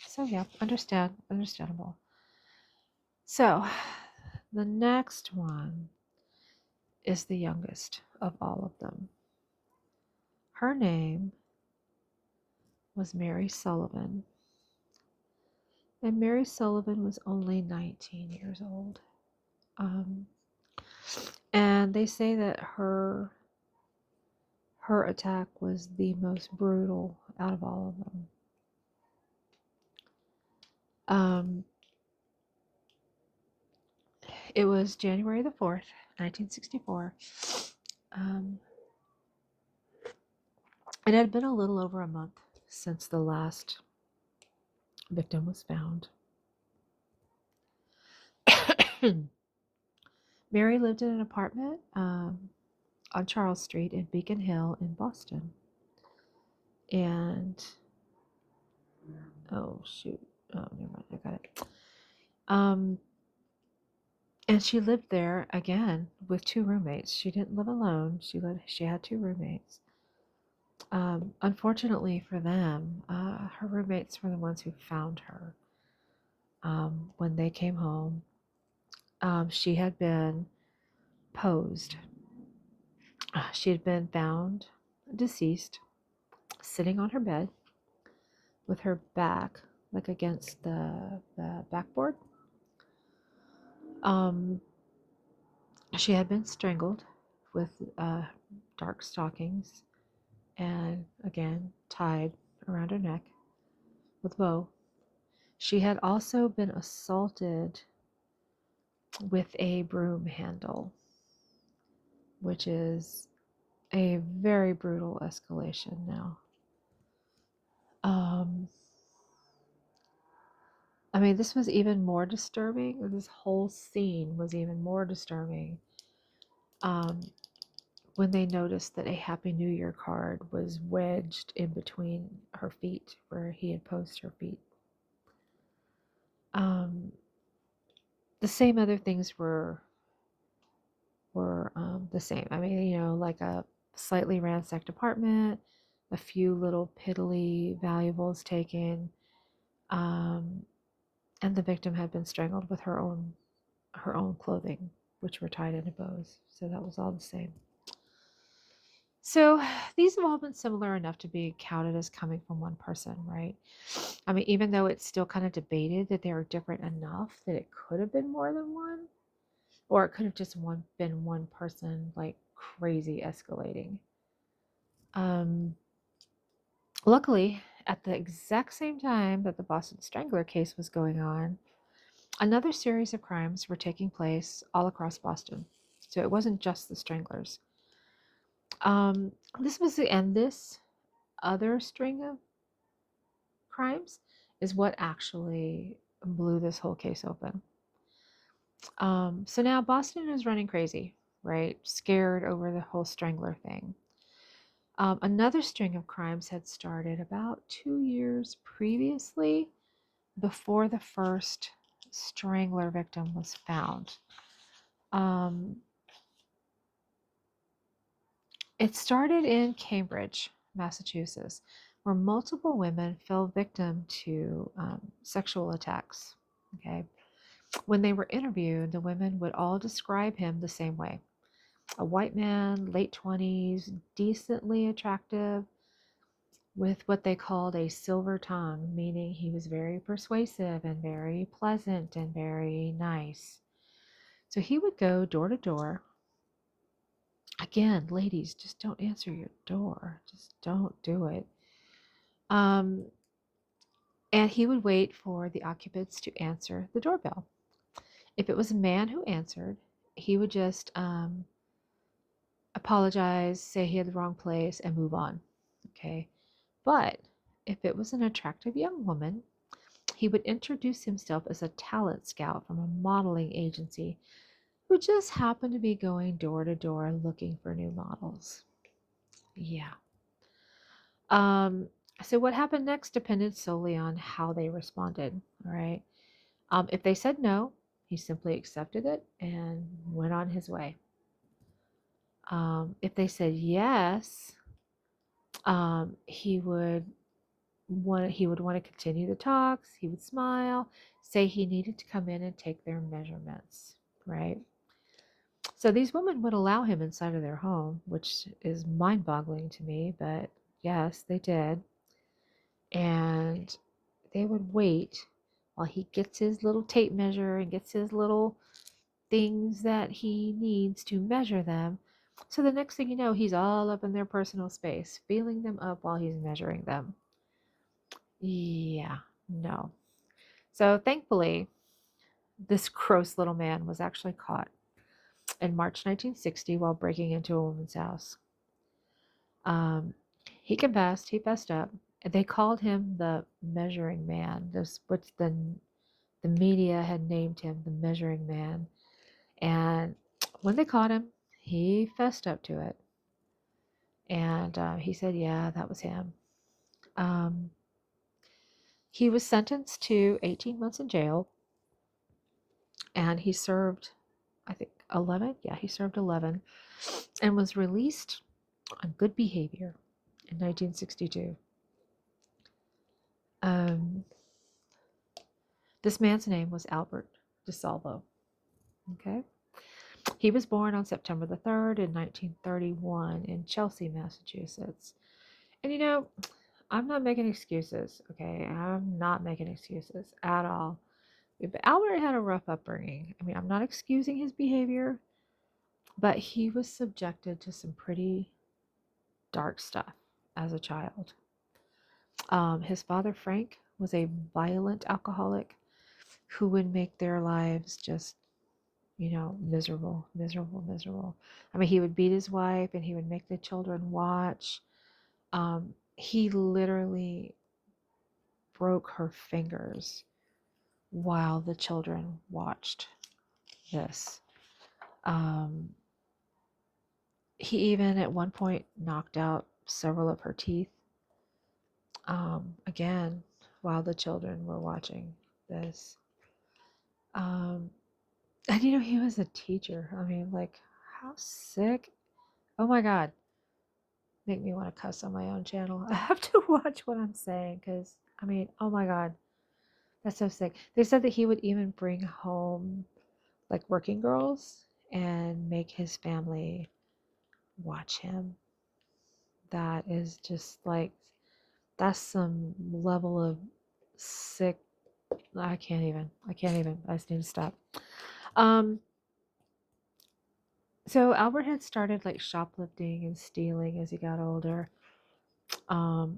So yeah, understandable. So the next one is the youngest of all of them. Her name was Mary Sullivan, and Mary Sullivan was only 19 years old. Um, and they say that her attack was the most brutal out of all of them. Um, it was January the 4th, 1964. Um, it had been a little over a month since the last victim was found. Mary lived in an apartment on Charles Street in Beacon Hill in Boston. And, oh, shoot. Oh, never mind. I got it. And she lived there again with two roommates. She didn't live alone. She had two roommates. Unfortunately for them, her roommates were the ones who found her. When they came home, she had been posed. She had been found deceased, sitting on her bed with her back like against the backboard. She had been strangled with dark stockings and again tied around her neck with a bow. She had also been assaulted with a broom handle, which is a very brutal escalation now. This was even more disturbing. This whole scene was even more disturbing when they noticed that a Happy New Year card was wedged in between her feet where he had posed her feet. The same other things were were the same. I mean, like a slightly ransacked apartment, a few little piddly valuables taken, and the victim had been strangled with her own clothing, which were tied into bows. So that was all the same. So these have all been similar enough to be counted as coming from one person, right? I mean, even though it's still kind of debated that they are different enough that it could have been more than one, or it could have just been one person, like crazy escalating. Luckily, at the exact same time that the Boston Strangler case was going on, another series of crimes were taking place all across Boston. So it wasn't just the Stranglers. This was the end. This other string of crimes is what actually blew this whole case open. So now Boston is running crazy, right? Scared over the whole Strangler thing. Another string of crimes had started about 2 years previously, before the first Strangler victim was found. It started in Cambridge, Massachusetts, where multiple women fell victim to sexual attacks. Okay. When they were interviewed, the women would all describe him the same way: a white man, late 20s, decently attractive, with what they called a silver tongue, meaning he was very persuasive and very pleasant and very nice. So he would go door to door. Again, ladies, just don't answer your door. Just don't do it. Um, and he would wait for the occupants to answer the doorbell. If it was a man who answered, he would just apologize, say he had the wrong place, and move on. Okay. But if it was an attractive young woman, he would introduce himself as a talent scout from a modeling agency who just happened to be going door to door looking for new models. Yeah. Um, so what happened next depended solely on how they responded. All right. If they said no, he simply accepted it and went on his way. If they said yes, he would want to continue the talks. He would smile, say he needed to come in and take their measurements. Right. So these women would allow him inside of their home, which is mind-boggling to me, but yes, they did. And they would wait while he gets his little tape measure and gets his little things that he needs to measure them. So the next thing you know, he's all up in their personal space, feeling them up while he's measuring them. Yeah, no. So thankfully, this gross little man was actually caught in March 1960 while breaking into a woman's house. Um, he fessed up. They called him the measuring man. This, which the media had named him the measuring man. And when they caught him, he fessed up to it. And he said, yeah, that was him. Um, he was sentenced to 18 months in jail, and he served, I think, 11. Yeah, he served 11 and was released on good behavior in 1962. Um, this man's name was Albert DeSalvo. Okay. He was born on September the 3rd in 1931 in Chelsea, Massachusetts. And I'm not making excuses, okay? I'm not making excuses at all. But Albert had a rough upbringing. I mean, I'm not excusing his behavior, but he was subjected to some pretty dark stuff as a child. His father, Frank, was a violent alcoholic who would make their lives just, miserable, miserable, miserable. I mean, he would beat his wife and he would make the children watch. He literally broke her fingers while the children watched this. He even at one point knocked out several of her teeth, again, while the children were watching this. And he was a teacher. I mean, like, How sick. Oh my God. Make me want to cuss on my own channel. I have to watch what I'm saying because, I mean, oh my God. That's so sick. They said that he would even bring home like working girls and make his family watch him. That is just like, that's some level of sick. I can't even. I just need to stop. Um, so Albert had started like shoplifting and stealing as he got older.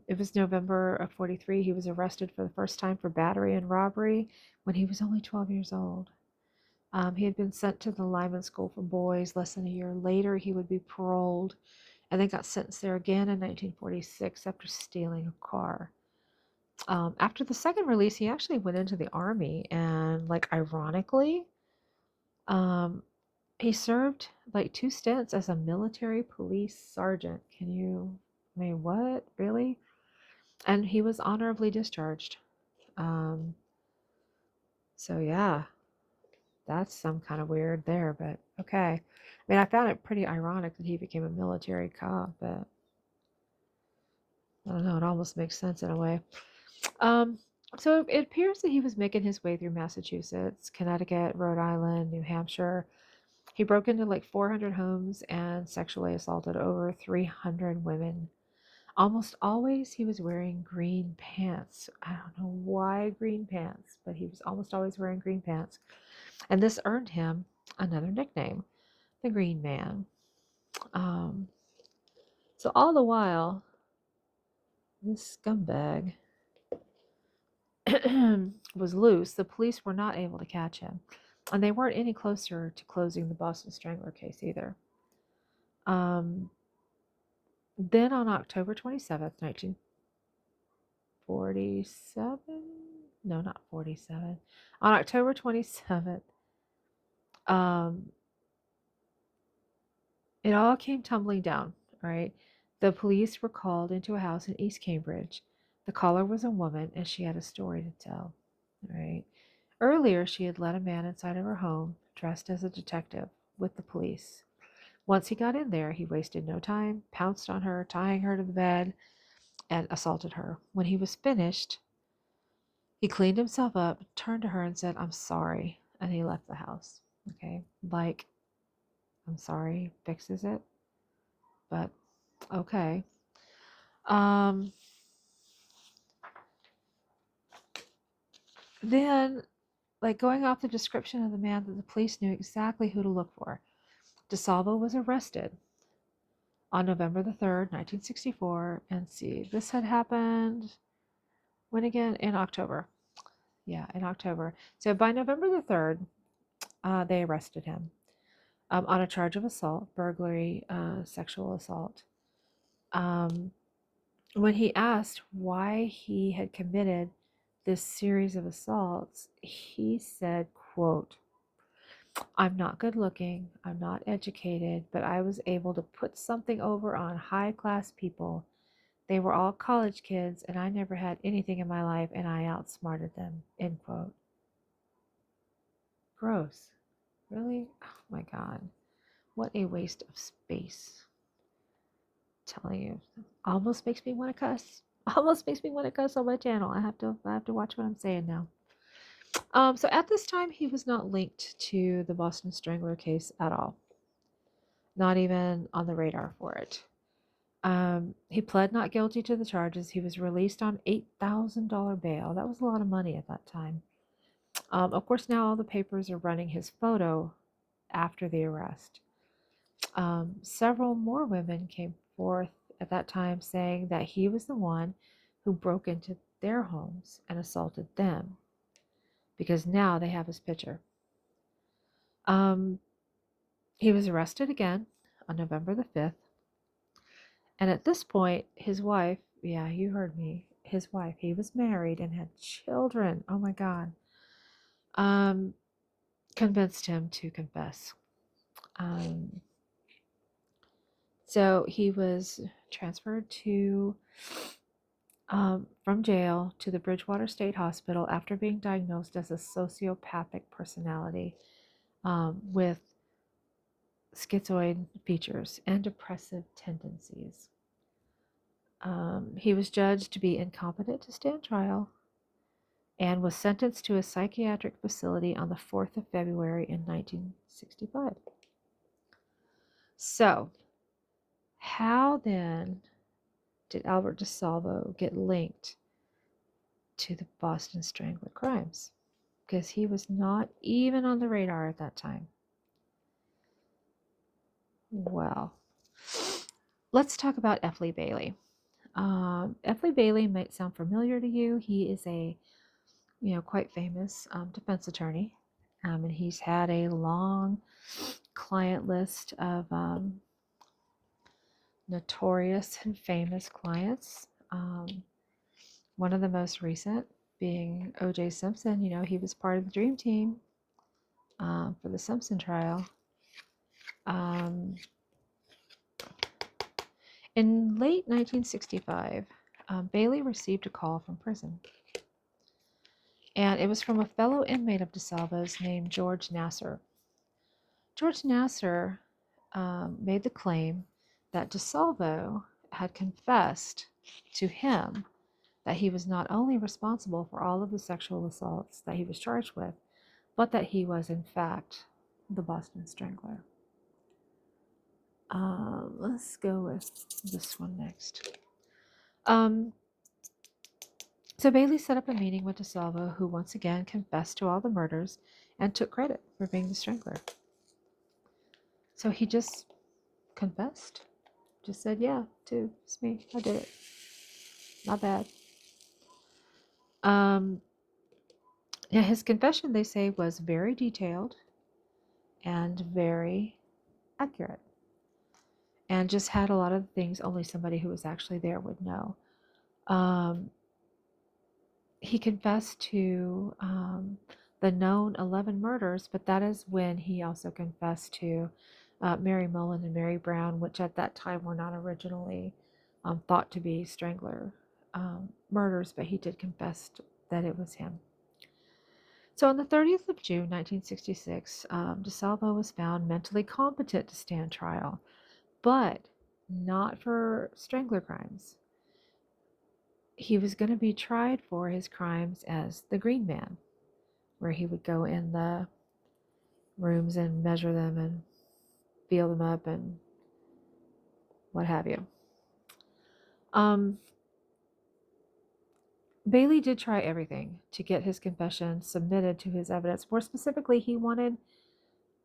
It was November of 43. He was arrested for the first time for battery and robbery when he was only 12 years old. He had been sent to the Lyman School for Boys. Less than a year later, he would be paroled and then got sentenced there again in 1946 after stealing a car. After the second release, he actually went into the army and, like, ironically, um, he served like 2 stints as a military police sergeant. I mean, what? Really? And he was honorably discharged. Um, so yeah, that's some kind of weird there, but okay. I mean, I found it pretty ironic that he became a military cop, but I don't know, it almost makes sense in a way. Um, so it appears that he was making his way through Massachusetts, Connecticut, Rhode Island, New Hampshire. He broke into like 400 homes and sexually assaulted over 300 women. Almost always he was wearing green pants. I don't know why green pants, but he was almost always wearing green pants. And this earned him another nickname, the Green Man. Um, so all the while, this scumbag was loose. The police were not able to catch him, and they weren't any closer to closing the Boston Strangler case either. Um, then on October 27th, 1947, no, not 47, on October 27th, um, it all came tumbling down, right? The police were called into a house in East Cambridge. The caller was a woman, and she had a story to tell, right? Earlier, she had let a man inside of her home, dressed as a detective, with the police. Once he got in there, he wasted no time, pounced on her, tying her to the bed, and assaulted her. When he was finished, he cleaned himself up, turned to her, and said, "I'm sorry," and he left the house. Okay, like, "I'm sorry" fixes it, but okay. Um, then, like, going off the description of the man, that the police knew exactly who to look for. DeSalvo was arrested on November the 3rd, 1964, and see, this had happened when again? In October. Yeah, in October. So by November the 3rd, they arrested him on a charge of assault, burglary, sexual assault. Um, when he asked why he had committed this series of assaults, he said, quote, "I'm not good looking, I'm not educated, but I was able to put something over on high class people. They were all college kids, and I never had anything in my life, and I outsmarted them." End quote. Gross. Really? Oh my God. What a waste of space. I'm telling you. Almost makes me want to cuss. Almost makes me want to cuss on my channel. I have to watch what I'm saying now. So at this time, he was not linked to the Boston Strangler case at all. Not even on the radar for it. He pled not guilty to the charges. He was released on $8,000 bail. That was a lot of money at that time. Of course, now all the papers are running his photo after the arrest. Several more women came forth at that time saying that he was the one who broke into their homes and assaulted them because now they have his picture. He was arrested again on November the 5th. And at this point, his wife, yeah, you heard me, his wife, he was married and had children. Oh my God. Convinced him to confess. So he was transferred from jail to the Bridgewater State Hospital after being diagnosed as a sociopathic personality with schizoid features and depressive tendencies. He was judged to be incompetent to stand trial and was sentenced to a psychiatric facility on the 4th of February in 1965. So, how then did Albert DeSalvo get linked to the Boston Strangler crimes? Because he was not even on the radar at that time. Well, let's talk about F. Lee Bailey. F. Lee Bailey might sound familiar to you. He is a quite famous defense attorney, and he's had a long client list of notorious and famous clients. One of the most recent being O.J. Simpson. He was part of the Dream Team for the Simpson trial. In late 1965, Bailey received a call from prison. And it was from a fellow inmate of DeSalvo's named George Nasser. George Nasser made the claim that DeSalvo had confessed to him that he was not only responsible for all of the sexual assaults that he was charged with, but that he was, in fact, the Boston Strangler. Let's go with this one next. So Bailey set up a meeting with DeSalvo, who once again confessed to all the murders and took credit for being the Strangler. So he just confessed. Just said, yeah, too. It's me. I did it. Not bad. Yeah, his confession, they say, was very detailed and very accurate. And just had a lot of things only somebody who was actually there would know. He confessed to the known 11 murders, but that is when he also confessed to Mary Mullen and Mary Brown, which at that time were not originally thought to be Strangler murders, but he did confess that it was him. So on the 30th of June, 1966, DeSalvo was found mentally competent to stand trial, but not for Strangler crimes. He was going to be tried for his crimes as the Green Man, where he would go in the rooms and measure them and feel them up and what have you. Bailey did try everything to get his confession submitted to his evidence. More specifically, he wanted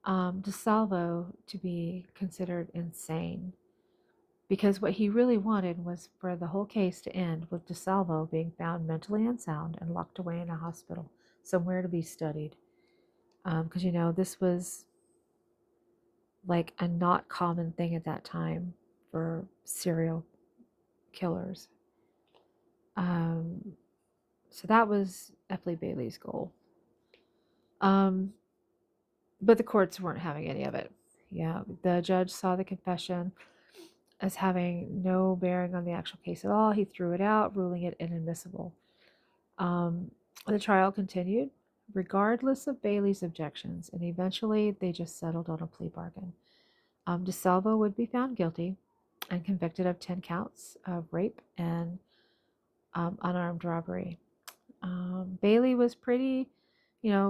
DeSalvo to be considered insane, because what he really wanted was for the whole case to end with DeSalvo being found mentally unsound and locked away in a hospital, somewhere to be studied. Because, this was like a not common thing at that time for serial killers. So that was F. Lee Bailey's goal. But the courts weren't having any of it. Yeah, the judge saw the confession as having no bearing on the actual case at all. He threw it out, ruling it inadmissible. The trial continued, regardless of Bailey's objections, and eventually they just settled on a plea bargain. DeSalvo would be found guilty and convicted of 10 counts of rape and unarmed robbery. Bailey was pretty,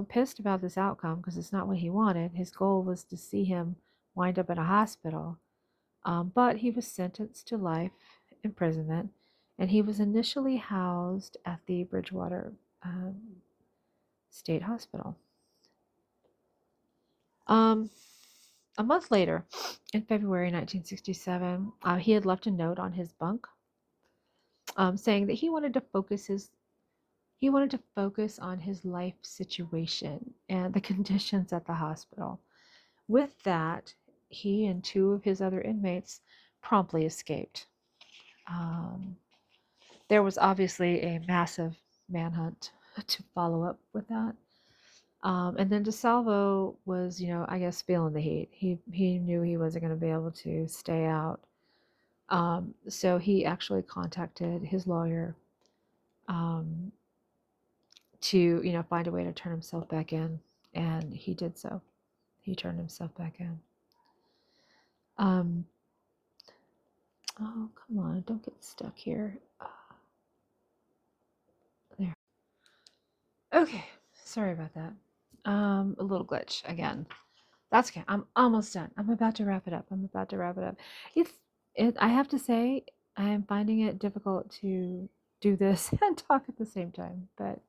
pissed about this outcome because it's not what he wanted. His goal was to see him wind up in a hospital. But he was sentenced to life imprisonment, and he was initially housed at the Bridgewater State Hospital. A month later, in February 1967, he had left a note on his bunk saying that he wanted to focus on his life situation and the conditions at the hospital. With that, he and two of his other inmates promptly escaped. There was obviously a massive manhunt to follow up with that. And then DeSalvo was, I guess, feeling the heat. He knew he wasn't going to be able to stay out. So he actually contacted his lawyer to, find a way to turn himself back in. And he did so. He turned himself back in. Um, oh, come on, don't get stuck here. There. Okay, sorry about that. A little glitch again. That's okay. I'm almost done. I'm about to wrap it up. I'm about to wrap it up. It's I have to say, I am finding it difficult to do this and talk at the same time, but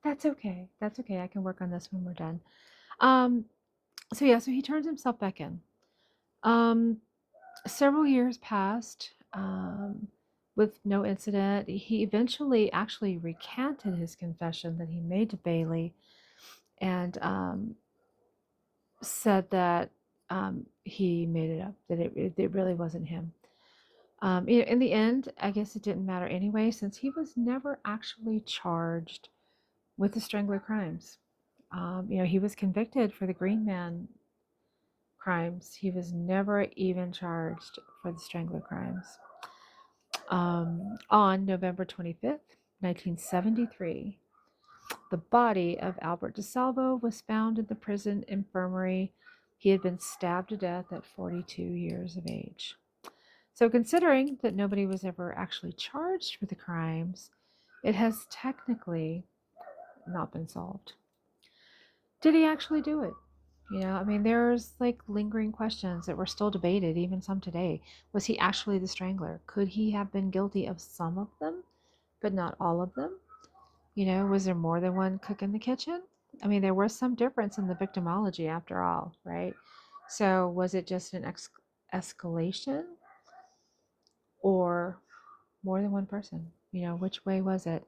that's okay. That's okay. I can work on this when we're done. Um, so yeah, so he turns himself back in. Um, Several years passed with no incident. He eventually actually recanted his confession that he made to Bailey and said that he made it up, that it really wasn't him. In the end, I guess it didn't matter anyway, since he was never actually charged with the Strangler crimes. He was convicted for the Green Man crimes. He was never even charged for the Strangler crimes. On November 25th, 1973, the body of Albert DeSalvo was found in the prison infirmary. He had been stabbed to death at 42 years of age. So, considering that nobody was ever actually charged for the crimes, it has technically not been solved. Did he actually do it? I mean, there's like lingering questions that were still debated, even some today. Was he actually the strangler? Could he have been guilty of some of them, but not all of them? Was there more than one cook in the kitchen? I mean, there was some difference in the victimology after all, right? So, was it just an escalation or more than one person? Which way was it?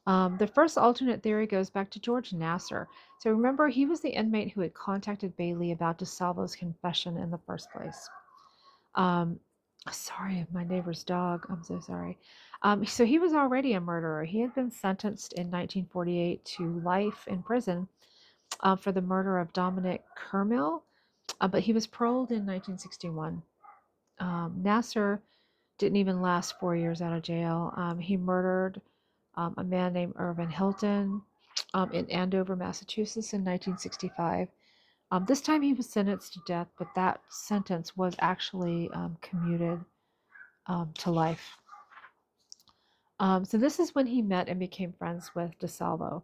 The first alternate theory goes back to George Nasser. So remember, he was the inmate who had contacted Bailey about DeSalvo's confession in the first place. Um, Sorry, my neighbor's dog. I'm so sorry. So he was already a murderer. He had been sentenced in 1948 to life in prison for the murder of Dominic Kermel, but he was paroled in 1961. Nasser didn't even last 4 years out of jail. He murdered a man named Irvin Hilton in Andover, Massachusetts in 1965. This time he was sentenced to death, but that sentence was actually commuted to life. So this is when he met and became friends with DeSalvo.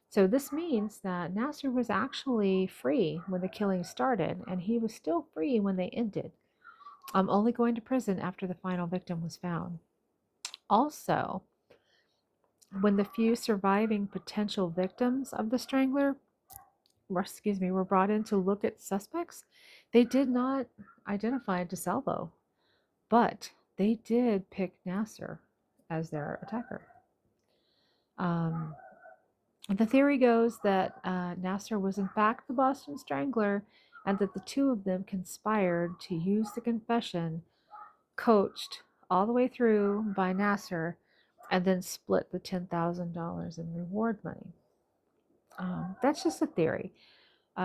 So this means that Nasser was actually free when the killing started, and he was still free when they ended, only going to prison after the final victim was found. Also, when the few surviving potential victims of the Strangler were brought in to look at suspects, they did not identify DeSalvo, but they did pick Nasser as their attacker. Um, the theory goes that Nasser was in fact the Boston Strangler and that the two of them conspired to use the confession, coached all the way through by Nasser, and then split the $10,000 in reward money. That's just a theory.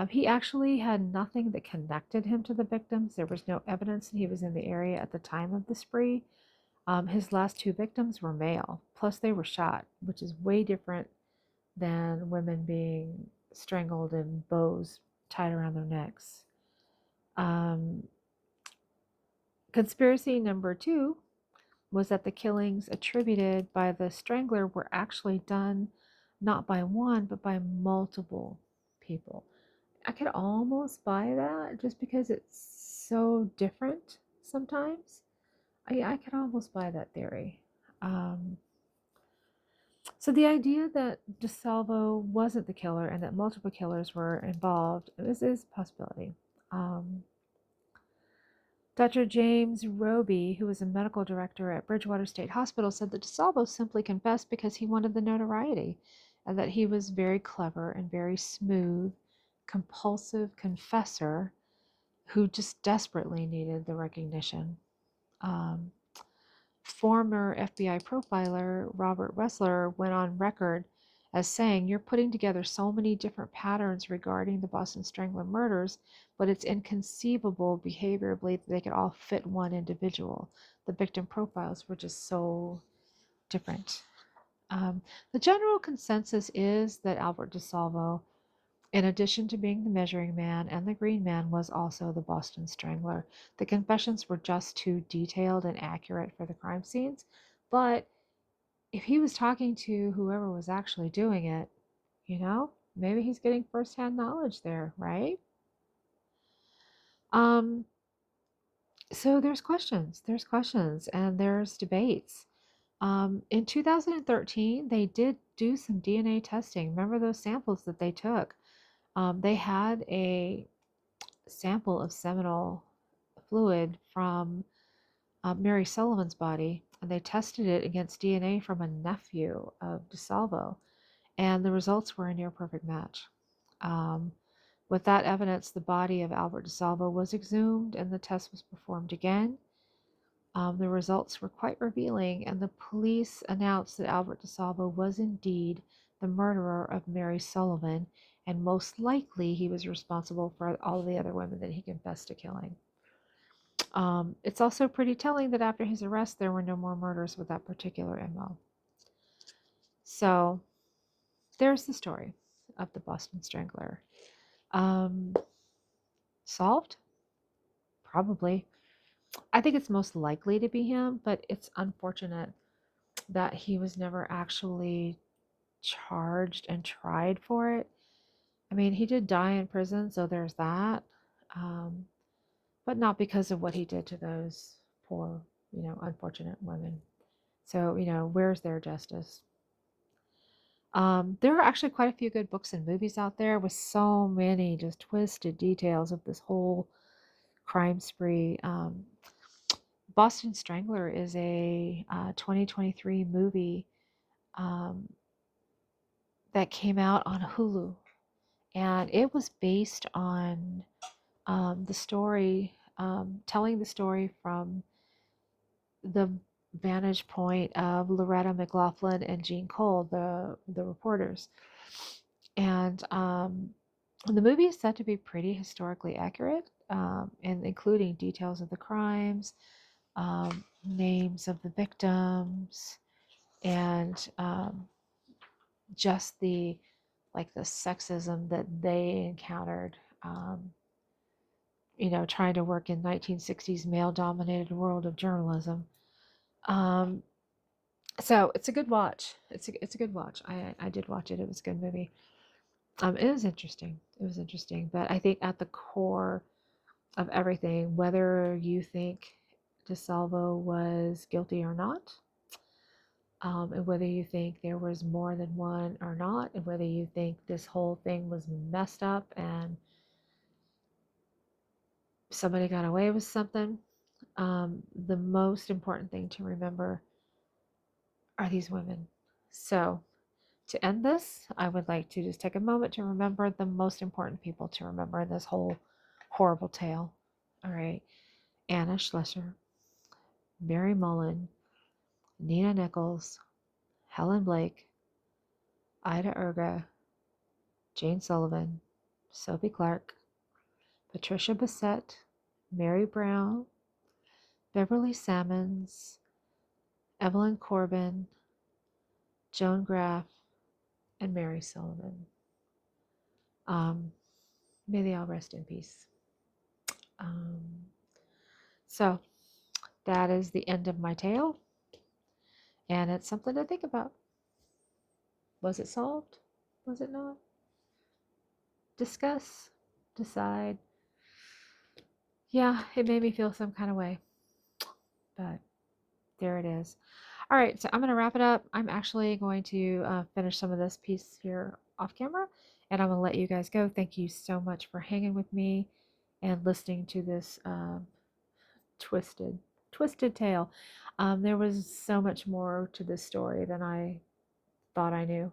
He actually had nothing that connected him to the victims. There was no evidence that he was in the area at the time of the spree. His last two victims were male, plus they were shot, which is way different than women being strangled and bows tied around their necks. Um, Conspiracy number two was that the killings attributed by the strangler were actually done not by one, but by multiple people. I could almost buy that just because it's so different sometimes. I could almost buy that theory. Um, so the idea that DeSalvo wasn't the killer and that multiple killers were involved is a possibility. Um, Dr. James Roby, who was a medical director at Bridgewater State Hospital, said that DeSalvo simply confessed because he wanted the notoriety and that he was very clever and very smooth, compulsive confessor who just desperately needed the recognition. Um, Former FBI profiler Robert Ressler went on record as saying, "You're putting together so many different patterns regarding the Boston Strangler murders, but it's inconceivable behaviorally that they could all fit one individual. The victim profiles were just so different." The general consensus is that Albert DeSalvo In addition to being the measuring man and the green man was also the Boston Strangler. The confessions were just too detailed and accurate for the crime scenes, but if he was talking to whoever was actually doing it, maybe he's getting firsthand knowledge there, right? Um, so there's questions, and there's debates. In 2013, they did do some DNA testing. Remember those samples that they took? They had a sample of seminal fluid from Mary Sullivan's body, and they tested it against DNA from a nephew of DeSalvo, and the results were a near perfect match. Um, with that evidence, the body of Albert DeSalvo was exhumed, and the test was performed again. The results were quite revealing, and the police announced that Albert DeSalvo was indeed the murderer of Mary Sullivan, and most likely he was responsible for all the other women that he confessed to killing. It's also pretty telling that after his arrest, there were no more murders with that particular MO. So there's the story of the Boston Strangler. Um, Solved? Probably. I think it's most likely to be him, but it's unfortunate that he was never actually charged and tried for it. I mean, he did die in prison, so there's that. Um, but not because of what he did to those poor, unfortunate women. So, where's their justice? There are actually quite a few good books and movies out there with so many just twisted details of this whole crime spree. Boston Strangler is a 2023 movie um, that came out on Hulu, and it was based on the story, telling the story from the vantage point of Loretta McLaughlin and Jean Cole, the reporters. And the movie is said to be pretty historically accurate, and including details of the crimes, names of the victims, and just the sexism that they encountered. Trying to work in 1960s male-dominated world of journalism. Um, so it's a good watch. It's a good watch. I did watch it. It was a good movie. It was interesting. It was interesting. But I think at the core of everything, whether you think DeSalvo was guilty or not, and whether you think there was more than one or not, and whether you think this whole thing was messed up and somebody got away with something, the most important thing to remember are these women. So, to end this, I would like to just take a moment to remember the most important people to remember in this whole horrible tale. All right. Anna Schlesser, Mary Mullen, Nina Nichols, Helen Blake, Ida Erga, Jane Sullivan, Sophie Clark, Patricia Bissett, Mary Brown, Beverly Sammons, Evelyn Corbin, Joan Graff, and Mary Sullivan. Um, may they all rest in peace. Um, so that is the end of my tale, and it's something to think about. Was it solved? Was it not? Discuss, decide. Yeah, it made me feel some kind of way, but there it is. All right, so I'm going to wrap it up. I'm actually going to finish some of this piece here off camera, and I'm going to let you guys go. Thank you so much for hanging with me and listening to this twisted tale. There was so much more to this story than I thought I knew.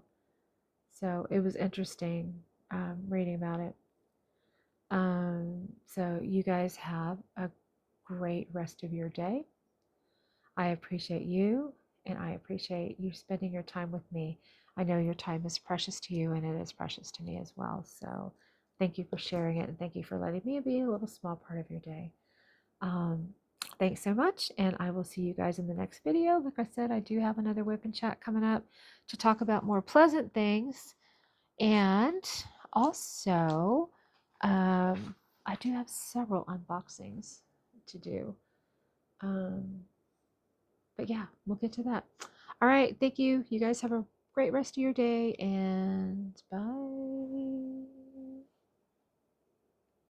So it was interesting reading about it. So you guys have a great rest of your day. I appreciate you, and I appreciate you spending your time with me. I know your time is precious to you, and it is precious to me as well. So thank you for sharing it, and thank you for letting me be a little small part of your day. Um, Thanks so much, and I will see you guys in the next video. Like I said, I do have another WIP and chat coming up to talk about more pleasant things, and Also, I do have several unboxings to do. Um, but yeah, we'll get to that. All right, thank you. You guys have a great rest of your day, and bye.